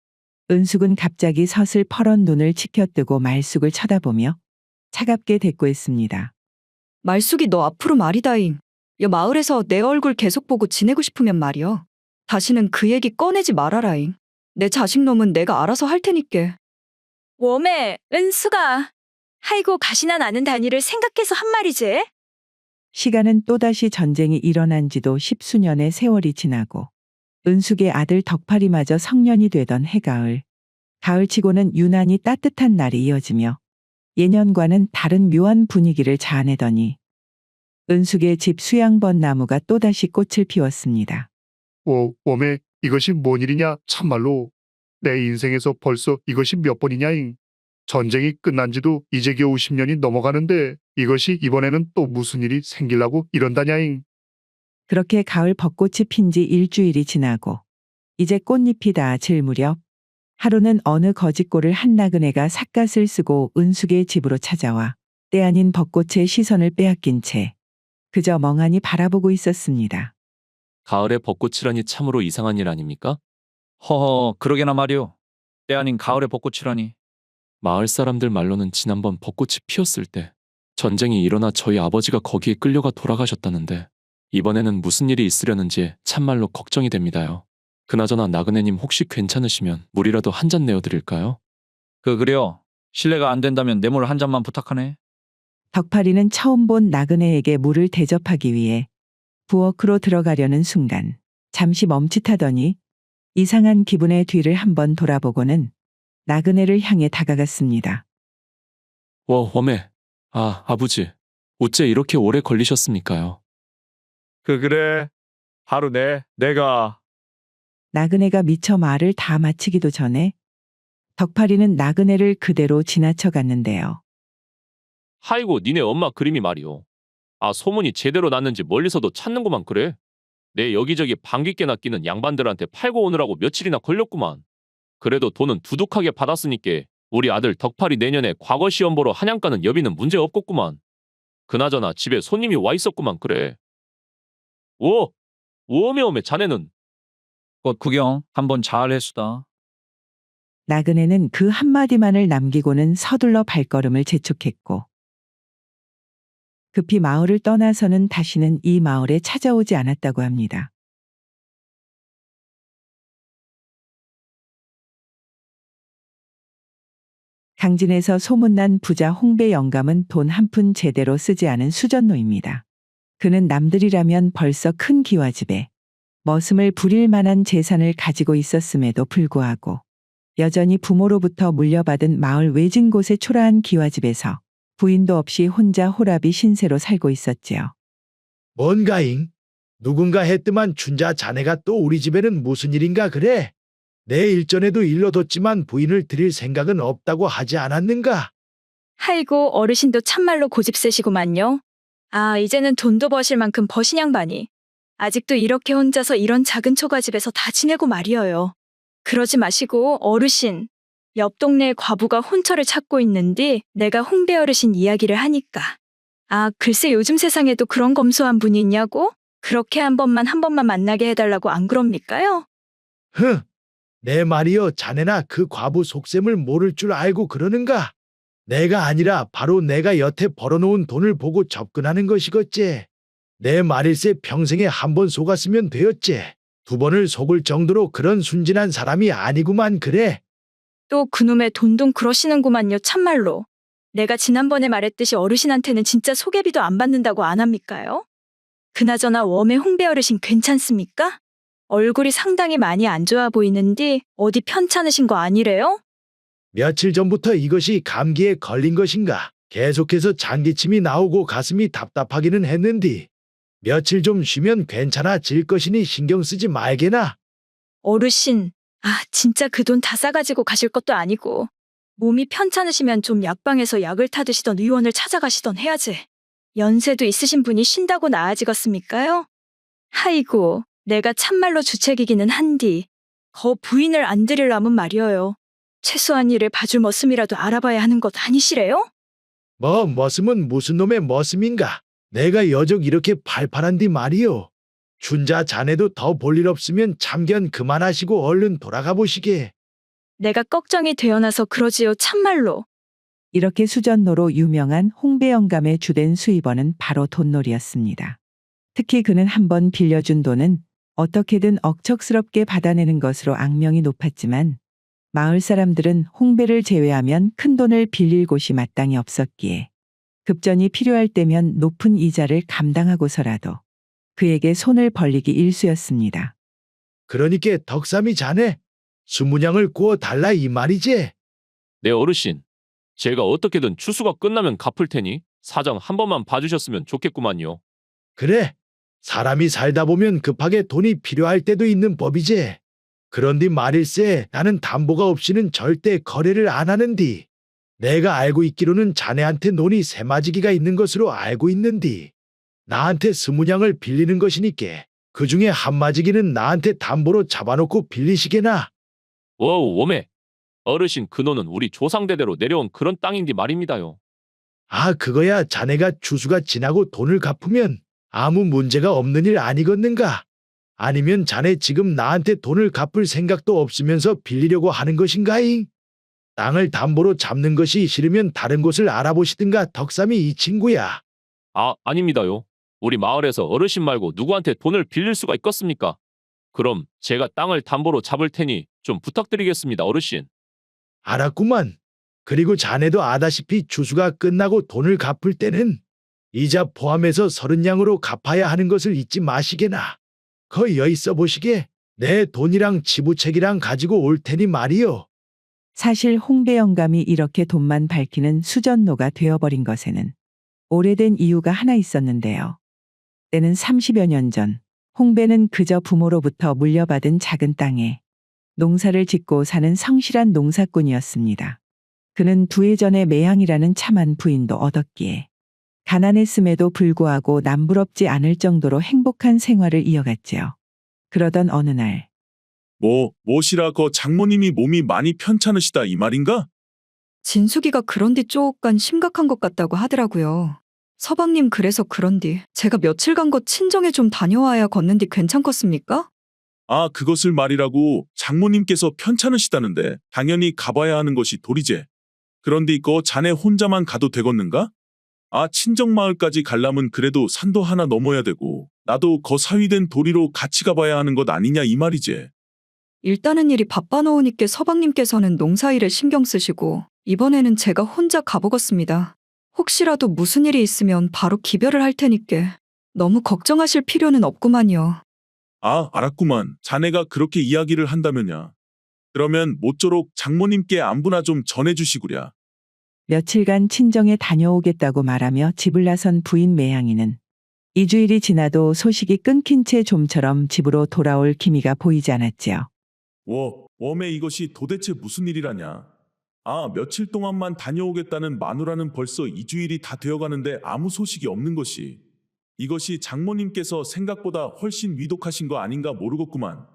은숙은 갑자기 서슬 퍼런 눈을 치켜뜨고 말숙을 쳐다보며 차갑게 대꾸했습니다. 말숙이 너 앞으로 말이다잉. 여 마을에서 내 얼굴 계속 보고 지내고 싶으면 말이여. 다시는 그 얘기 꺼내지 말아라잉. 내 자식놈은 내가 알아서 할 테니께. 웜에 은수가 아이고 가시나 나는 단위를 생각해서 한 말이제. 시간은 또다시 전쟁이 일어난 지도 10수년의 세월이 지나고 은숙의 아들 덕팔이마저 성년이 되던 해가을. 가을치고는 유난히 따뜻한 날이 이어지며 예년과는 다른 묘한 분위기를 자아내더니 은숙의 집 수양번 나무가 또다시 꽃을 피웠습니다. 웜에 이것이 뭔 일이냐 참말로. 내 인생에서 벌써 이것이 몇 번이냐잉. 전쟁이 끝난 지도 이제 겨우 10년이 넘어가는데 이것이 이번에는 또 무슨 일이 생기려고 이런다냐잉. 그렇게 가을 벚꽃이 핀 지 일주일이 지나고 이제 꽃잎이 다 질 무렵 하루는 어느 거짓골을 한 나그네가 삿갓을 쓰고 은숙의 집으로 찾아와 때 아닌 벚꽃의 시선을 빼앗긴 채 그저 멍하니 바라보고 있었습니다. 가을에 벚꽃이라니 참으로 이상한 일 아닙니까? 허허, 그러게나 말이오. 때 아닌 가을에 벚꽃이라니. 마을 사람들 말로는 지난번 벚꽃이 피었을 때 전쟁이 일어나 저희 아버지가 거기에 끌려가 돌아가셨다는데 이번에는 무슨 일이 있으려는지 참말로 걱정이 됩니다요. 그나저나 나그네님 혹시 괜찮으시면 물이라도 한 잔 내어드릴까요? 그래요. 실례가 안 된다면 뇌물 한 잔만 부탁하네. 덕팔이는 처음 본 나그네에게 물을 대접하기 위해 부엌으로 들어가려는 순간 잠시 멈칫하더니 이상한 기분의 뒤를 한번 돌아보고는 나그네를 향해 다가갔습니다. 웜에. 아버지. 어째 이렇게 오래 걸리셨습니까요? 그래. 하루 내가. 나그네가 미처 말을 다 마치기도 전에 덕팔이는 나그네를 그대로 지나쳐 갔는데요. 하이고 니네 엄마 그림이 말이오. 소문이 제대로 났는지 멀리서도 찾는구만 그래. 내 여기저기 방귀깨나 끼는 양반들한테 팔고 오느라고 며칠이나 걸렸구만. 그래도 돈은 두둑하게 받았으니께 우리 아들 덕팔이 내년에 과거 시험 보러 한양가는 여비는 문제 없겠구만. 그나저나 집에 손님이 와 있었구만 그래. 오메 자네는. 꽃 구경 한번 잘 했수다. 나그네는 그 한마디만을 남기고는 서둘러 발걸음을 재촉했고 급히 마을을 떠나서는 다시는 이 마을에 찾아오지 않았다고 합니다. 강진에서 소문난 부자 홍배 영감은 돈 한 푼 제대로 쓰지 않은 수전노입니다. 그는 남들이라면 벌써 큰 기와집에 머슴을 부릴 만한 재산을 가지고 있었음에도 불구하고 여전히 부모로부터 물려받은 마을 외진 곳의 초라한 기와집에서 부인도 없이 혼자 호랍이 신세로 살고 있었지요. 뭔가잉? 누군가 했더만 춘자 자네가 또 우리 집에는 무슨 일인가 그래? 내 일전에도 일러뒀지만 부인을 드릴 생각은 없다고 하지 않았는가? 아이고 어르신도 참말로 고집세시구만요. 이제는 돈도 버실 만큼 버신 양반이 아직도 이렇게 혼자서 이런 작은 초가집에서 다 지내고 말이어요. 그러지 마시고 어르신, 옆 동네에 과부가 혼처를 찾고 있는데 내가 홍배 어르신 이야기를 하니까 글쎄 요즘 세상에도 그런 검소한 분이 있냐고? 그렇게 한 번만 만나게 해달라고 안 그럽니까요? 내 말이여 자네나 그 과부 속셈을 모를 줄 알고 그러는가? 내가 아니라 바로 내가 여태 벌어놓은 돈을 보고 접근하는 것이겠지. 내 말일세 평생에 한 번 속았으면 되었지. 두 번을 속을 정도로 그런 순진한 사람이 아니구만 그래. 또 그놈의 돈돈 그러시는구만요 참말로. 내가 지난번에 말했듯이 어르신한테는 진짜 소개비도 안 받는다고 안 합니까요? 그나저나 웜의 홍배 어르신 괜찮습니까? 얼굴이 상당히 많이 안 좋아 보이는데 어디 편찮으신 거 아니래요? 며칠 전부터 이것이 감기에 걸린 것인가? 계속해서 잔기침이 나오고 가슴이 답답하기는 했는데 며칠 좀 쉬면 괜찮아질 것이니 신경 쓰지 말게나. 어르신, 진짜 그 돈 다 싸가지고 가실 것도 아니고 몸이 편찮으시면 좀 약방에서 약을 타드시던 의원을 찾아가시던 해야지. 연세도 있으신 분이 쉰다고 나아지겠습니까요? 아이고, 내가 참말로 주책이기는 한디 거 부인을 안 들이려면 말이어요. 최소한 일을 봐줄 머슴이라도 알아봐야 하는 것 아니시래요? 머슴은 무슨 놈의 머슴인가? 내가 여적 이렇게 팔팔한디 말이요. 춘자 자네도 더 볼 일 없으면 참견 그만하시고 얼른 돌아가 보시게. 내가 걱정이 되어나서 그러지요 참말로. 이렇게 수전노로 유명한 홍배 영감의 주된 수입원은 바로 돈놀이였습니다. 특히 그는 한번 빌려준 돈은 어떻게든 억척스럽게 받아내는 것으로 악명이 높았지만 마을 사람들은 홍배를 제외하면 큰 돈을 빌릴 곳이 마땅히 없었기에 급전이 필요할 때면 높은 이자를 감당하고서라도 그에게 손을 벌리기 일쑤였습니다. 그러니까 덕삼이 자네 수문양을 구워 달라 이 말이지. 네 어르신, 제가 어떻게든 추수가 끝나면 갚을 테니 사정 한 번만 봐주셨으면 좋겠구만요. 그래. 사람이 살다 보면 급하게 돈이 필요할 때도 있는 법이지. 그런데 말일세 나는 담보가 없이는 절대 거래를 안 하는디. 내가 알고 있기로는 자네한테 논이 세마지기가 있는 것으로 알고 있는디. 나한테 스무냥을 빌리는 것이니께 그 중에 한마지기는 나한테 담보로 잡아놓고 빌리시게나. 워우 오메, 어르신 그 노는 우리 조상대대로 내려온 그런 땅인디 말입니다요. 아, 그거야 자네가 추수가 지나고 돈을 갚으면 아무 문제가 없는 일 아니겠는가? 아니면 자네 지금 나한테 돈을 갚을 생각도 없으면서 빌리려고 하는 것인가잉? 땅을 담보로 잡는 것이 싫으면 다른 곳을 알아보시든가. 덕삼이 이 친구야. 아, 아닙니다요. 우리 마을에서 어르신 말고 누구한테 돈을 빌릴 수가 있겠습니까? 그럼 제가 땅을 담보로 잡을 테니 좀 부탁드리겠습니다, 어르신. 알았구만. 그리고 자네도 아다시피 추수가 끝나고 돈을 갚을 때는 이자 포함해서 30냥으로 갚아야 하는 것을 잊지 마시게나. 거 여기 써보시게. 내 돈이랑 지부책이랑 가지고 올 테니 말이요. 사실 홍배 영감이 이렇게 돈만 밝히는 수전노가 되어버린 것에는 오래된 이유가 하나 있었는데요. 때는 30여 년 전, 홍배는 그저 부모로부터 물려받은 작은 땅에 농사를 짓고 사는 성실한 농사꾼이었습니다. 그는 2해 전에 매양이라는 참한 부인도 얻었기에 가난했음에도 불구하고 남부럽지 않을 정도로 행복한 생활을 이어갔지요. 그러던 어느 날 뭐시라 거 장모님이 몸이 많이 편찮으시다 이 말인가? 진숙이가 그런디 조금 심각한 것 같다고 하더라고요. 서방님 그래서 그런디 제가 며칠간 거 친정에 좀 다녀와야 걷는디 괜찮겠습니까? 아, 그것을 말이라고. 장모님께서 편찮으시다는데 당연히 가봐야 하는 것이 도리제. 그런데 거 자네 혼자만 가도 되겠는가? 아, 친정마을까지 갈라면 그래도 산도 하나 넘어야 되고 나도 거 사위된 도리로 같이 가봐야 하는 것 아니냐 이 말이제. 일단은 일이 바빠 놓으니까 서방님께서는 농사일에 신경 쓰시고 이번에는 제가 혼자 가보겠습니다. 혹시라도 무슨 일이 있으면 바로 기별을 할 테니까 너무 걱정하실 필요는 없구만요. 아, 알았구만. 자네가 그렇게 이야기를 한다면야. 그러면 모쪼록 장모님께 안부나 좀 전해주시구랴. 며칠간 친정에 다녀오겠다고 말하며 집을 나선 부인 매양이는 2주일이 지나도 소식이 끊긴 채 좀처럼 집으로 돌아올 기미가 보이지 않았지요. 웜에 이것이 도대체 무슨 일이라냐. 아, 며칠 동안만 다녀오겠다는 마누라는 벌써 2주일이 다 되어가는데 아무 소식이 없는 것이. 이것이 장모님께서 생각보다 훨씬 위독하신 거 아닌가 모르겠구만.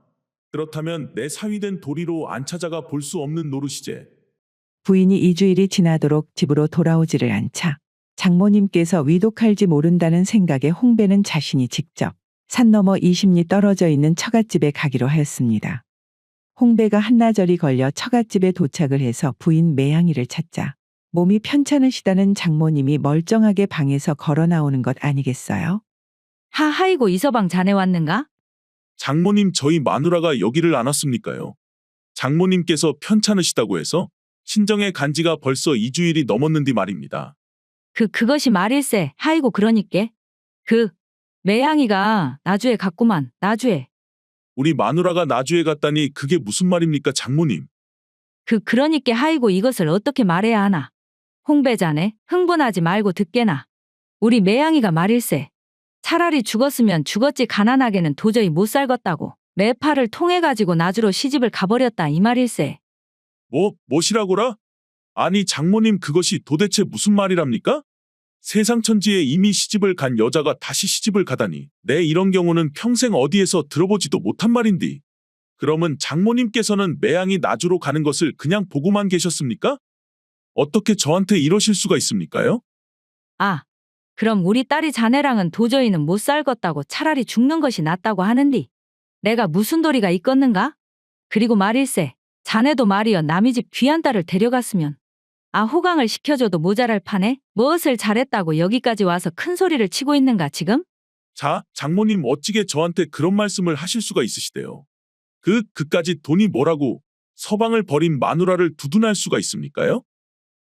그렇다면 내 사위된 도리로 안 찾아가 볼 수 없는 노릇이제. 부인이 2주일이 지나도록 집으로 돌아오지를 않자 장모님께서 위독할지 모른다는 생각에 홍배는 자신이 직접 산 너머 20리 떨어져 있는 처갓집에 가기로 하였습니다. 홍배가 한나절이 걸려 처갓집에 도착을 해서 부인 매양이를 찾자 몸이 편찮으시다는 장모님이 멀쩡하게 방에서 걸어 나오는 것 아니겠어요? 하하이고 이서방 자네 왔는가? 장모님, 저희 마누라가 여기를 안 왔습니까요? 장모님께서 편찮으시다고 해서 친정에 간 지가 벌써 2주일이 넘었는디 말입니다. 그것이 말일세. 하이고 그러니께. 매양이가 나주에 갔구만. 나주에. 우리 마누라가 나주에 갔다니 그게 무슨 말입니까, 장모님? 그러니께 하이고 이것을 어떻게 말해야 하나. 홍배 자네 흥분하지 말고 듣게나. 우리 매양이가 말일세. 차라리 죽었으면 죽었지 가난하게는 도저히 못 살겠다고 매파를 통해가지고 나주로 시집을 가버렸다 이 말일세. 뭐시라고라? 아니 장모님, 그것이 도대체 무슨 말이랍니까? 세상 천지에 이미 시집을 간 여자가 다시 시집을 가다니 내 이런 경우는 평생 어디에서 들어보지도 못한 말인디. 그러면 장모님께서는 매양이 나주로 가는 것을 그냥 보고만 계셨습니까? 어떻게 저한테 이러실 수가 있습니까요? 아, 그럼 우리 딸이 자네랑은 도저히는 못 살겠다고 차라리 죽는 것이 낫다고 하는디. 내가 무슨 도리가 있겠는가? 그리고 말일세, 자네도 말이여 남의 집 귀한 딸을 데려갔으면 호강을 시켜줘도 모자랄 판에 무엇을 잘했다고 여기까지 와서 큰 소리를 치고 있는가 지금? 자, 장모님 어찌게 저한테 그런 말씀을 하실 수가 있으시대요. 그까지 돈이 뭐라고 서방을 버린 마누라를 두둔할 수가 있습니까요?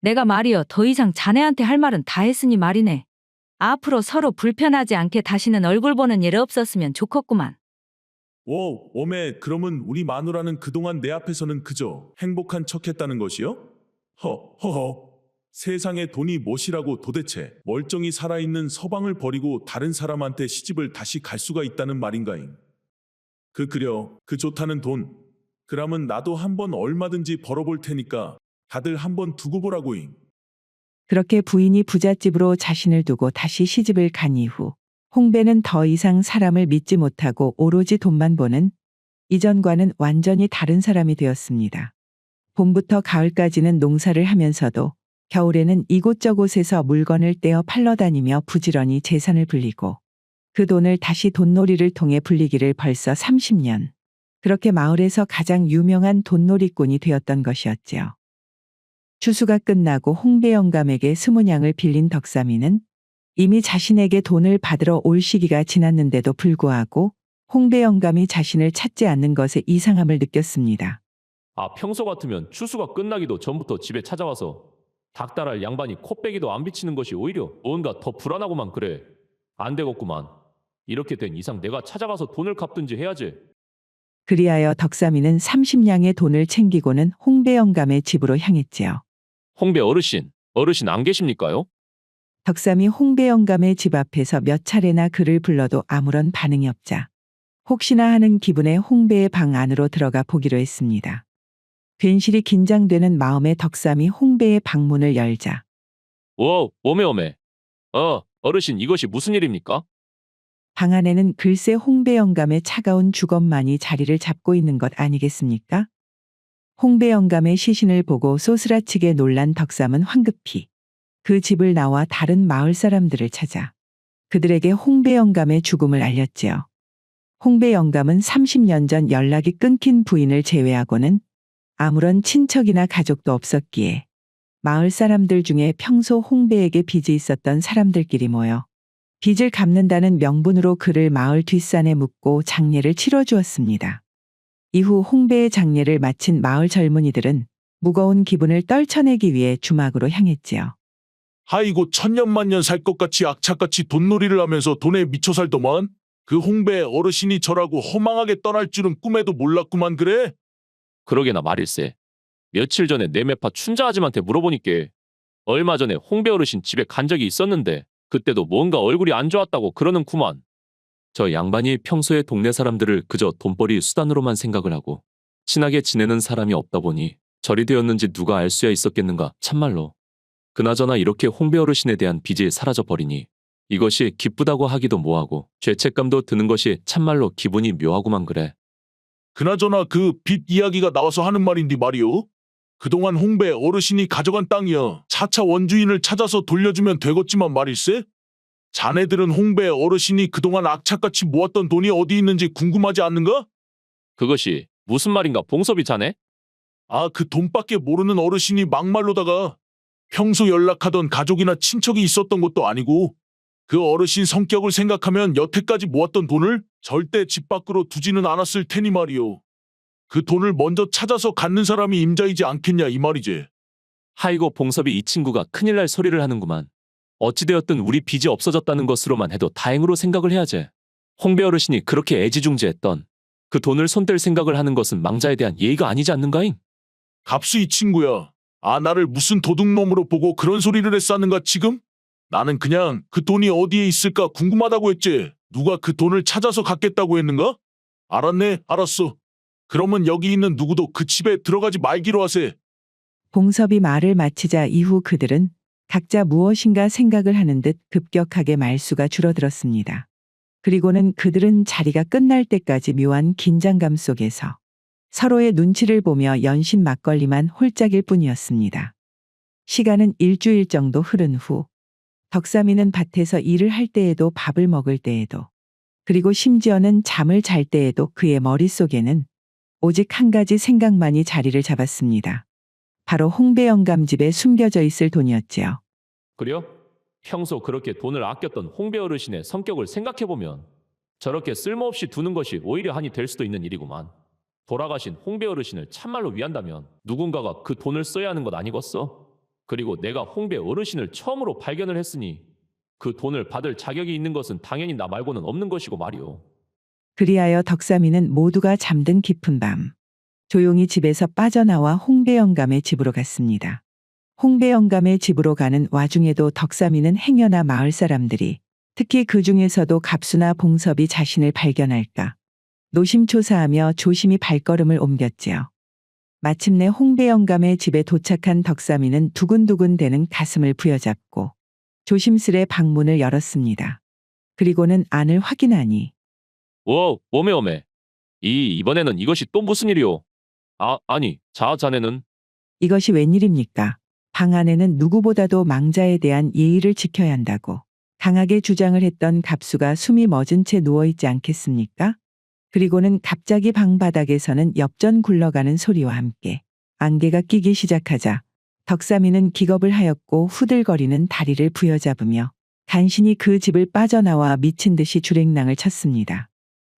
내가 말이여 더 이상 자네한테 할 말은 다 했으니 말이네. 앞으로 서로 불편하지 않게 다시는 얼굴 보는 일 없었으면 좋겠구만. 오메, 그러면 우리 마누라는 그동안 내 앞에서는 그저 행복한 척했다는 것이요? 허허허. 세상에 돈이 무엇이라고 도대체 멀쩡히 살아있는 서방을 버리고 다른 사람한테 시집을 다시 갈 수가 있다는 말인가잉? 그려, 그 좋다는 돈. 그러면 나도 한번 얼마든지 벌어볼 테니까 다들 한번 두고 보라고잉. 그렇게 부인이 부잣집으로 자신을 두고 다시 시집을 간 이후 홍배는 더 이상 사람을 믿지 못하고 오로지 돈만 보는 이전과는 완전히 다른 사람이 되었습니다. 봄부터 가을까지는 농사를 하면서도 겨울에는 이곳저곳에서 물건을 떼어 팔러 다니며 부지런히 재산을 불리고 그 돈을 다시 돈놀이를 통해 불리기를 벌써 30년. 그렇게 마을에서 가장 유명한 돈놀이꾼이 되었던 것이었지요. 추수가 끝나고 홍배 영감에게 20냥을 빌린 덕삼이는 이미 자신에게 돈을 받으러 올 시기가 지났는데도 불구하고 홍배 영감이 자신을 찾지 않는 것에 이상함을 느꼈습니다. 평소 같으면 추수가 끝나기도 전부터 집에 찾아와서 닥달할 양반이 코빼기도 안 비치는 것이 오히려 뭔가 더 불안하고만 그래. 안 되겠구만. 이렇게 된 이상 내가 찾아가서 돈을 갚든지 해야지. 그리하여 덕삼이는 30냥의 돈을 챙기고는 홍배 영감의 집으로 향했지요. 홍배 어르신 안 계십니까요? 덕삼이 홍배 영감의 집 앞에서 몇 차례나 그를 불러도 아무런 반응이 없자 혹시나 하는 기분에 홍배의 방 안으로 들어가 보기로 했습니다. 괜시리 긴장되는 마음에 덕삼이 홍배의 방문을 열자 오메. 어르신 이것이 무슨 일입니까? 방 안에는 글쎄 홍배 영감의 차가운 주검만이 자리를 잡고 있는 것 아니겠습니까? 홍배 영감의 시신을 보고 소스라치게 놀란 덕삼은 황급히 그 집을 나와 다른 마을 사람들을 찾아 그들에게 홍배 영감의 죽음을 알렸지요. 홍배 영감은 30년 전 연락이 끊긴 부인을 제외하고는 아무런 친척이나 가족도 없었기에 마을 사람들 중에 평소 홍배에게 빚이 있었던 사람들끼리 모여 빚을 갚는다는 명분으로 그를 마을 뒷산에 묻고 장례를 치러주었습니다. 이후 홍배의 장례를 마친 마을 젊은이들은 무거운 기분을 떨쳐내기 위해 주막으로 향했지요. 아이고, 천년만년 살 것 같이 악착같이 돈놀이를 하면서 돈에 미쳐 살더만. 그 홍배 어르신이 저라고 허망하게 떠날 줄은 꿈에도 몰랐구만 그래. 그러게나 말일세. 며칠 전에 내매파 춘자 아줌한테 물어보니께 얼마 전에 홍배 어르신 집에 간 적이 있었는데 그때도 뭔가 얼굴이 안 좋았다고 그러는구만. 저 양반이 평소에 동네 사람들을 그저 돈벌이 수단으로만 생각을 하고 친하게 지내는 사람이 없다 보니 절이 되었는지 누가 알 수야 있었겠는가 참말로. 그나저나 이렇게 홍배 어르신에 대한 빚이 사라져 버리니 이것이 기쁘다고 하기도 뭐하고 죄책감도 드는 것이 참말로 기분이 묘하구만 그래. 그나저나 그 빚 이야기가 나와서 하는 말인데 말이오. 그동안 홍배 어르신이 가져간 땅이여 차차 원주인을 찾아서 돌려주면 되겠지만 말일세. 자네들은 홍배 어르신이 그동안 악착같이 모았던 돈이 어디 있는지 궁금하지 않는가? 그것이 무슨 말인가 봉섭이 자네? 그 돈밖에 모르는 어르신이 막말로다가 평소 연락하던 가족이나 친척이 있었던 것도 아니고 그 어르신 성격을 생각하면 여태까지 모았던 돈을 절대 집 밖으로 두지는 않았을 테니 말이오. 그 돈을 먼저 찾아서 갖는 사람이 임자이지 않겠냐 이 말이지. 하이고 봉섭이 이 친구가 큰일 날 소리를 하는구만. 어찌되었든 우리 빚이 없어졌다는 것으로만 해도 다행으로 생각을 해야지. 홍배 어르신이 그렇게 애지중지했던 그 돈을 손댈 생각을 하는 것은 망자에 대한 예의가 아니지 않는가잉? 갑수 이 친구야. 나를 무슨 도둑놈으로 보고 그런 소리를 했었는가 지금? 나는 그냥 그 돈이 어디에 있을까 궁금하다고 했지. 누가 그 돈을 찾아서 갖겠다고 했는가? 알았네, 알았어. 그러면 여기 있는 누구도 그 집에 들어가지 말기로 하세. 봉섭이 말을 마치자 이후 그들은 각자 무엇인가 생각을 하는 듯 급격하게 말수가 줄어들었습니다. 그리고는 그들은 자리가 끝날 때까지 묘한 긴장감 속에서 서로의 눈치를 보며 연신 막걸리만 홀짝일 뿐이었습니다. 시간은 일주일 정도 흐른 후 덕삼이는 밭에서 일을 할 때에도 밥을 먹을 때에도 그리고 심지어는 잠을 잘 때에도 그의 머릿속에는 오직 한 가지 생각만이 자리를 잡았습니다. 바로 홍배 영감 집에 숨겨져 있을 돈이었지요. 그려? 평소 그렇게 돈을 아꼈던 홍배 어르신의 성격을 생각해보면 저렇게 쓸모없이 두는 것이 오히려 한이 될 수도 있는 일이구만. 돌아가신 홍배 어르신을 참말로 위한다면 누군가가 그 돈을 써야 하는 것 아니겠어? 그리고 내가 홍배 어르신을 처음으로 발견을 했으니 그 돈을 받을 자격이 있는 것은 당연히 나 말고는 없는 것이고 말이오. 그리하여 덕삼이는 모두가 잠든 깊은 밤 조용히 집에서 빠져나와 홍배 영감의 집으로 갔습니다. 홍배 영감의 집으로 가는 와중에도 덕삼이는 행여나 마을 사람들이 특히 그 중에서도 갑수나 봉섭이 자신을 발견할까 노심초사하며 조심히 발걸음을 옮겼지요. 마침내 홍배 영감의 집에 도착한 덕삼이는 두근두근 대는 가슴을 부여잡고 조심스레 방문을 열었습니다. 그리고는 안을 확인하니 오메. 이번에는 이것이 또 무슨 일이오? 아니, 자네는? 이것이 웬일입니까? 방 안에는 누구보다도 망자에 대한 예의를 지켜야 한다고 강하게 주장을 했던 갑수가 숨이 멎은 채 누워있지 않겠습니까? 그리고는 갑자기 방 바닥에서는 엽전 굴러가는 소리와 함께 안개가 끼기 시작하자 덕삼이는 기겁을 하였고 후들거리는 다리를 부여잡으며 간신히 그 집을 빠져나와 미친 듯이 주랭랑을 쳤습니다.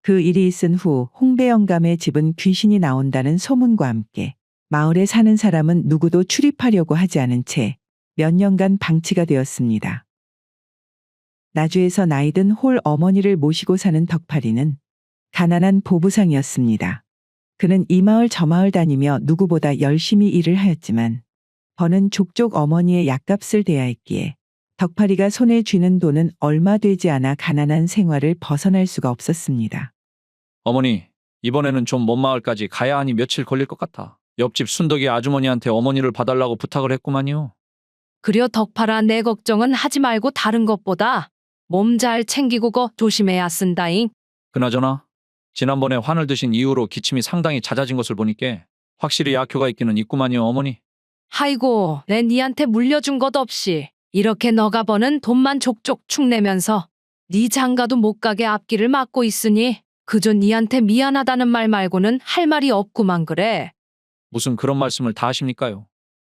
그 일이 있은 후 홍배 영감의 집은 귀신이 나온다는 소문과 함께 마을에 사는 사람은 누구도 출입하려고 하지 않은 채 몇 년간 방치가 되었습니다. 나주에서 나이든 홀 어머니를 모시고 사는 덕팔이는 가난한 보부상이었습니다. 그는 이 마을 저 마을 다니며 누구보다 열심히 일을 하였지만 버는 족족 어머니의 약값을 대야 했기에 덕팔이가 손에 쥐는 돈은 얼마 되지 않아 가난한 생활을 벗어날 수가 없었습니다. 어머니, 이번에는 좀 먼 마을까지 가야 하니 며칠 걸릴 것 같아. 옆집 순덕이 아주머니한테 어머니를 봐달라고 부탁을 했구만요. 그려 덕팔아, 내 걱정은 하지 말고 다른 것보다 몸 잘 챙기고 거 조심해야 쓴다잉. 그나저나 지난번에 환을 드신 이후로 기침이 상당히 잦아진 것을 보니까 확실히 약효가 있기는 있구만요, 어머니. 아이고, 내 니한테 물려준 것 없이 이렇게 너가 버는 돈만 족족 축내면서 네 장가도 못 가게 앞길을 막고 있으니 그저 니한테 미안하다는 말 말고는 할 말이 없구만 그래. 무슨 그런 말씀을 다 하십니까요?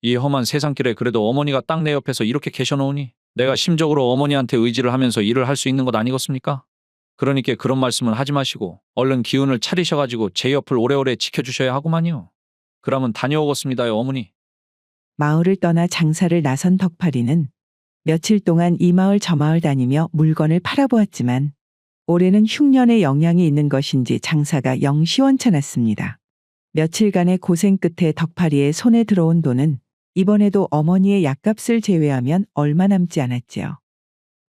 이 험한 세상길에 그래도 어머니가 딱 내 옆에서 이렇게 계셔놓으니 내가 심적으로 어머니한테 의지를 하면서 일을 할 수 있는 것 아니겠습니까? 그러니까 그런 말씀은 하지 마시고 얼른 기운을 차리셔가지고 제 옆을 오래오래 지켜주셔야 하구만요. 그러면 다녀오겠습니다요, 어머니. 마을을 떠나 장사를 나선 덕팔이는 며칠 동안 이 마을 저 마을 다니며 물건을 팔아보았지만 올해는 흉년의 영향이 있는 것인지 장사가 영 시원찮았습니다. 며칠간의 고생 끝에 덕팔이의 손에 들어온 돈은 이번에도 어머니의 약값을 제외하면 얼마 남지 않았지요.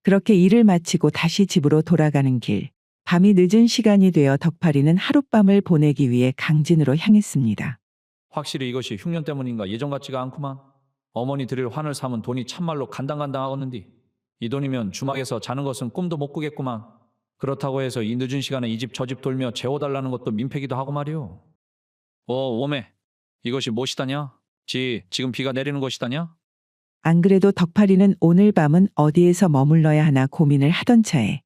그렇게 일을 마치고 다시 집으로 돌아가는 길, 밤이 늦은 시간이 되어 덕팔이는 하룻밤을 보내기 위해 강진으로 향했습니다. 확실히 이것이 흉년 때문인가 예전 같지가 않구만. 어머니 드릴 환을 삼은 돈이 참말로 간당간당하겠는디. 이 돈이면 주막에서 자는 것은 꿈도 못 꾸겠구만. 그렇다고 해서 이 늦은 시간에 이 집 저 집 돌며 재워달라는 것도 민폐기도 하고 말이오. 오메, 이것이 무엇이다냐? 지금 비가 내리는 것이다냐? 안 그래도 덕팔이는 오늘 밤은 어디에서 머물러야 하나 고민을 하던 차에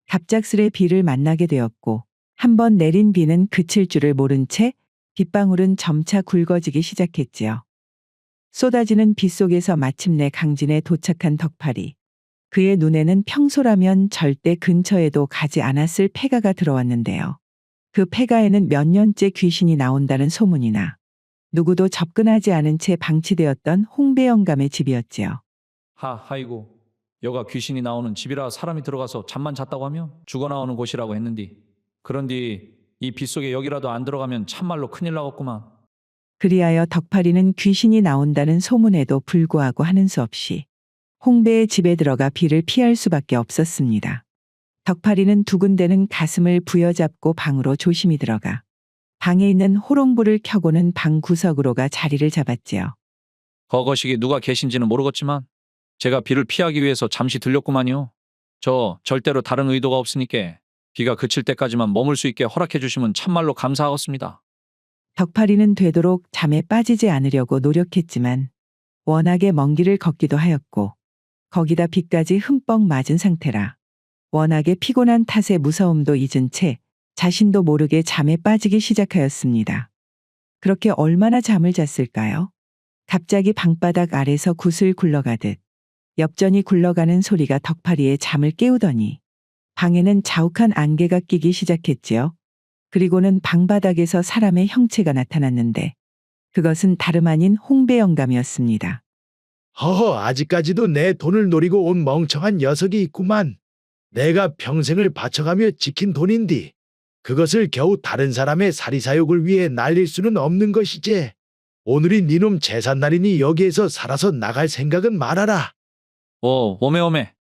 갑작스레 비를 만나게 되었고 한 번 내린 비는 그칠 줄을 모른 채 빗방울은 점차 굵어지기 시작했지요. 쏟아지는 비 속에서 마침내 강진에 도착한 덕팔이. 그의 눈에는 평소라면 절대 근처에도 가지 않았을 폐가가 들어왔는데요. 그 폐가에는 몇 년째 귀신이 나온다는 소문이나 누구도 접근하지 않은 채 방치되었던 홍배 영감의 집이었지요. 아이고, 여가 귀신이 나오는 집이라 사람이 들어가서 잠만 잤다고 하면 죽어나오는 곳이라고 했는디. 그런디 이 빗속에 여기라도 안 들어가면 참말로 큰일 나겠구만. 그리하여 덕팔이는 귀신이 나온다는 소문에도 불구하고 하는 수 없이 홍배의 집에 들어가 비를 피할 수밖에 없었습니다. 덕팔이는 두근대는 가슴을 부여잡고 방으로 조심히 들어가 방에 있는 호롱불을 켜고는 방 구석으로 가 자리를 잡았지요. 거거식이 누가 계신지는 모르겠지만 제가 비를 피하기 위해서 잠시 들렸구만요. 저 절대로 다른 의도가 없으니까 비가 그칠 때까지만 머물 수 있게 허락해 주시면 참말로 감사하겠습니다. 덕파리는 되도록 잠에 빠지지 않으려고 노력했지만 워낙에 먼 길을 걷기도 하였고 거기다 비까지 흠뻑 맞은 상태라 워낙에 피곤한 탓에 무서움도 잊은 채 자신도 모르게 잠에 빠지기 시작하였습니다. 그렇게 얼마나 잠을 잤을까요? 갑자기 방바닥 아래서 굿을 굴러가듯 엽전이 굴러가는 소리가 덕파리의 잠을 깨우더니 방에는 자욱한 안개가 끼기 시작했지요. 그리고는 방바닥에서 사람의 형체가 나타났는데 그것은 다름 아닌 홍배 영감이었습니다. 허허, 아직까지도 내 돈을 노리고 온 멍청한 녀석이 있구만. 내가 평생을 바쳐가며 지킨 돈인디. 그것을 겨우 다른 사람의 사리사욕을 위해 날릴 수는 없는 것이지. 오늘이 니놈 제삿날이니 여기에서 살아서 나갈 생각은 말아라. 오메.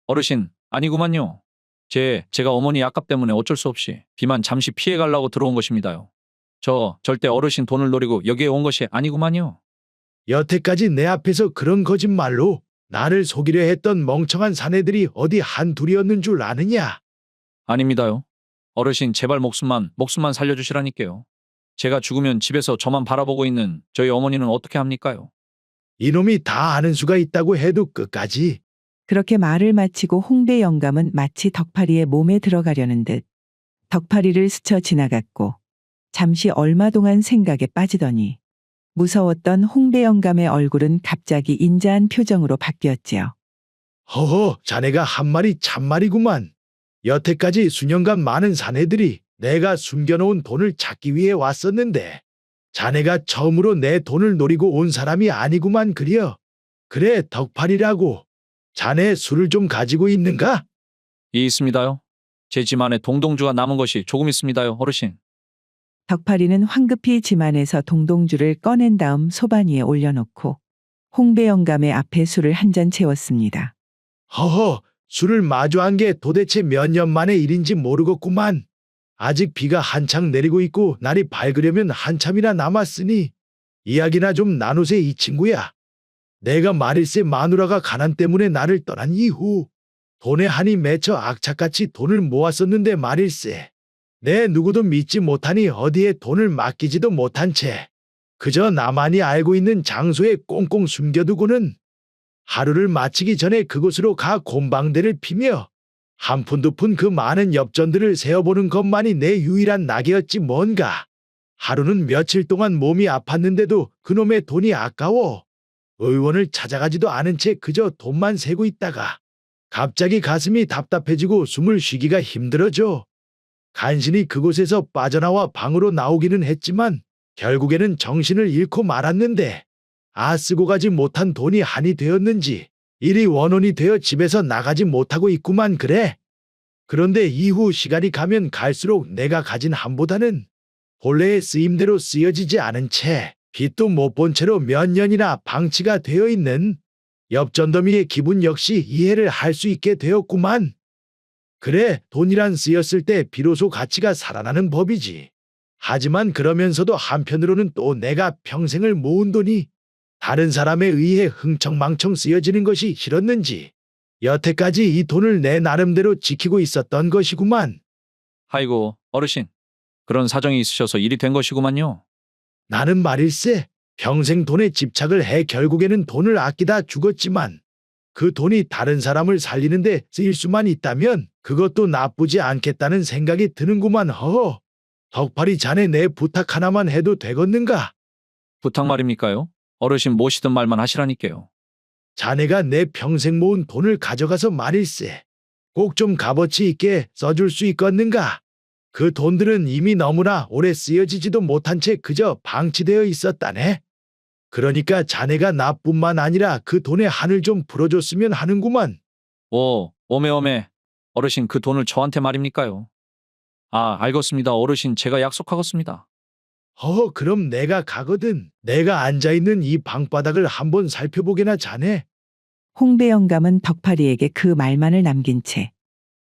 어르신, 아니구만요. 제가 어머니 약값 때문에 어쩔 수 없이 비만 잠시 피해가려고 들어온 것입니다요. 저 절대 어르신 돈을 노리고 여기에 온 것이 아니구만요. 여태까지 내 앞에서 그런 거짓말로 나를 속이려 했던 멍청한 사내들이 어디 한둘이었는 줄 아느냐? 아닙니다요. 어르신 제발 목숨만 살려주시라니까요. 제가 죽으면 집에서 저만 바라보고 있는 저희 어머니는 어떻게 합니까요? 이놈이 다 아는 수가 있다고 해도 끝까지. 그렇게 말을 마치고 홍배 영감은 마치 덕파리의 몸에 들어가려는 듯 덕파리를 스쳐 지나갔고 잠시 얼마 동안 생각에 빠지더니 무서웠던 홍배 영감의 얼굴은 갑자기 인자한 표정으로 바뀌었지요. 허허, 자네가 한 말이 참말이구만. 여태까지 수년간 많은 사내들이 내가 숨겨놓은 돈을 찾기 위해 왔었는데 자네가 처음으로 내 돈을 노리고 온 사람이 아니구만 그려. 그래, 덕파리라고. 자네 술을 좀 가지고 있는가? 있습니다요. 제 집 안에 동동주가 남은 것이 조금 있습니다요, 어르신. 덕파리는 황급히 짐 안에서 동동주를 꺼낸 다음 소반 위에 올려놓고 홍배 영감의 앞에 술을 한 잔 채웠습니다. 허허, 술을 마주한 게 도대체 몇 년 만의 일인지 모르겠구만. 아직 비가 한창 내리고 있고 날이 밝으려면 한참이나 남았으니 이야기나 좀 나누세 이 친구야. 내가 말일세 마누라가 가난 때문에 나를 떠난 이후 돈에 한이 맺혀 악착같이 돈을 모았었는데 말일세. 내 누구도 믿지 못하니 어디에 돈을 맡기지도 못한 채 그저 나만이 알고 있는 장소에 꽁꽁 숨겨두고는 하루를 마치기 전에 그곳으로 가 곰방대를 피며 한 푼 두 푼 그 많은 엽전들을 세어보는 것만이 내 유일한 낙이었지 뭔가. 하루는 며칠 동안 몸이 아팠는데도 그놈의 돈이 아까워 의원을 찾아가지도 않은 채 그저 돈만 세고 있다가 갑자기 가슴이 답답해지고 숨을 쉬기가 힘들어져. 간신히 그곳에서 빠져나와 방으로 나오기는 했지만 결국에는 정신을 잃고 말았는데 쓰고 가지 못한 돈이 한이 되었는지 일이 원혼이 되어 집에서 나가지 못하고 있구만 그래. 그런데 이후 시간이 가면 갈수록 내가 가진 한보다는 본래의 쓰임대로 쓰여지지 않은 채 빚도 못 본 채로 몇 년이나 방치가 되어 있는 엽전더미의 기분 역시 이해를 할 수 있게 되었구만. 그래, 돈이란 쓰였을 때 비로소 가치가 살아나는 법이지. 하지만 그러면서도 한편으로는 또 내가 평생을 모은 돈이 다른 사람에 의해 흥청망청 쓰여지는 것이 싫었는지 여태까지 이 돈을 내 나름대로 지키고 있었던 것이구만. 아이고, 어르신. 그런 사정이 있으셔서 일이 된 것이구만요. 나는 말일세 평생 돈에 집착을 해 결국에는 돈을 아끼다 죽었지만 그 돈이 다른 사람을 살리는데 쓰일 수만 있다면 그것도 나쁘지 않겠다는 생각이 드는구만. 허허, 덕파리 자네 내 부탁 하나만 해도 되겠는가? 부탁 말입니까요? 어르신 모시던 말만 하시라니까요. 자네가 내 평생 모은 돈을 가져가서 말일세. 꼭 좀 값어치 있게 써줄 수 있겠는가? 그 돈들은 이미 너무나 오래 쓰여지지도 못한 채 그저 방치되어 있었다네. 그러니까 자네가 나뿐만 아니라 그 돈의 한을 좀 풀어줬으면 하는구만. 오메. 어르신 그 돈을 저한테 말입니까요? 알겠습니다. 어르신 제가 약속하겠습니다. 그럼 내가 가거든. 내가 앉아있는 이 방바닥을 한번 살펴보게나 자네. 홍배 영감은 덕파리에게 그 말만을 남긴 채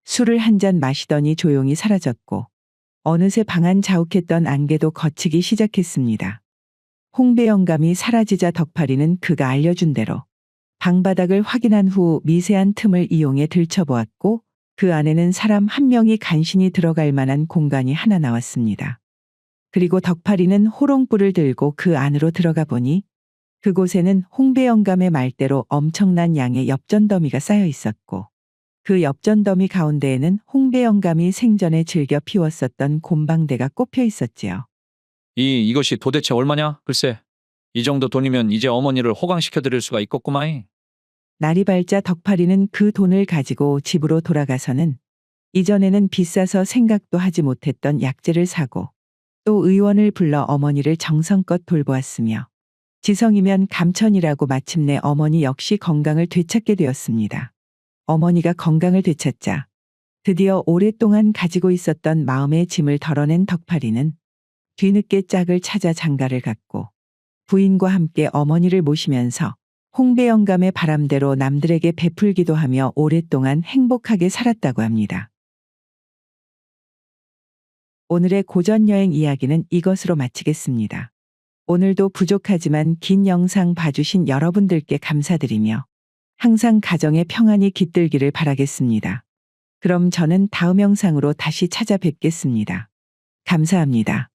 술을 한 잔 마시더니 조용히 사라졌고 어느새 방 안 자욱했던 안개도 걷히기 시작했습니다. 홍배 영감이 사라지자 덕파리는 그가 알려준 대로 방바닥을 확인한 후 미세한 틈을 이용해 들춰보았고 그 안에는 사람 한 명이 간신히 들어갈 만한 공간이 하나 나왔습니다. 그리고 덕파리는 호롱불을 들고 그 안으로 들어가 보니 그곳에는 홍배 영감의 말대로 엄청난 양의 엽전더미가 쌓여 있었고 그 엽전더미 가운데에는 홍배 영감이 생전에 즐겨 피웠었던 곰방대가 꼽혀 있었지요. 이것이 도대체 얼마냐? 글쎄, 이 정도 돈이면 이제 어머니를 호강시켜 드릴 수가 있겠구마이. 날이 밝자 덕파리는 그 돈을 가지고 집으로 돌아가서는 이전에는 비싸서 생각도 하지 못했던 약재를 사고 또 의원을 불러 어머니를 정성껏 돌보았으며 지성이면 감천이라고 마침내 어머니 역시 건강을 되찾게 되었습니다. 어머니가 건강을 되찾자 드디어 오랫동안 가지고 있었던 마음의 짐을 덜어낸 덕파리는 뒤늦게 짝을 찾아 장가를 갔고 부인과 함께 어머니를 모시면서 홍배 영감의 바람대로 남들에게 베풀기도 하며 오랫동안 행복하게 살았다고 합니다. 오늘의 고전여행 이야기는 이것으로 마치겠습니다. 오늘도 부족하지만 긴 영상 봐주신 여러분들께 감사드리며 항상 가정의 평안이 깃들기를 바라겠습니다. 그럼 저는 다음 영상으로 다시 찾아뵙겠습니다. 감사합니다.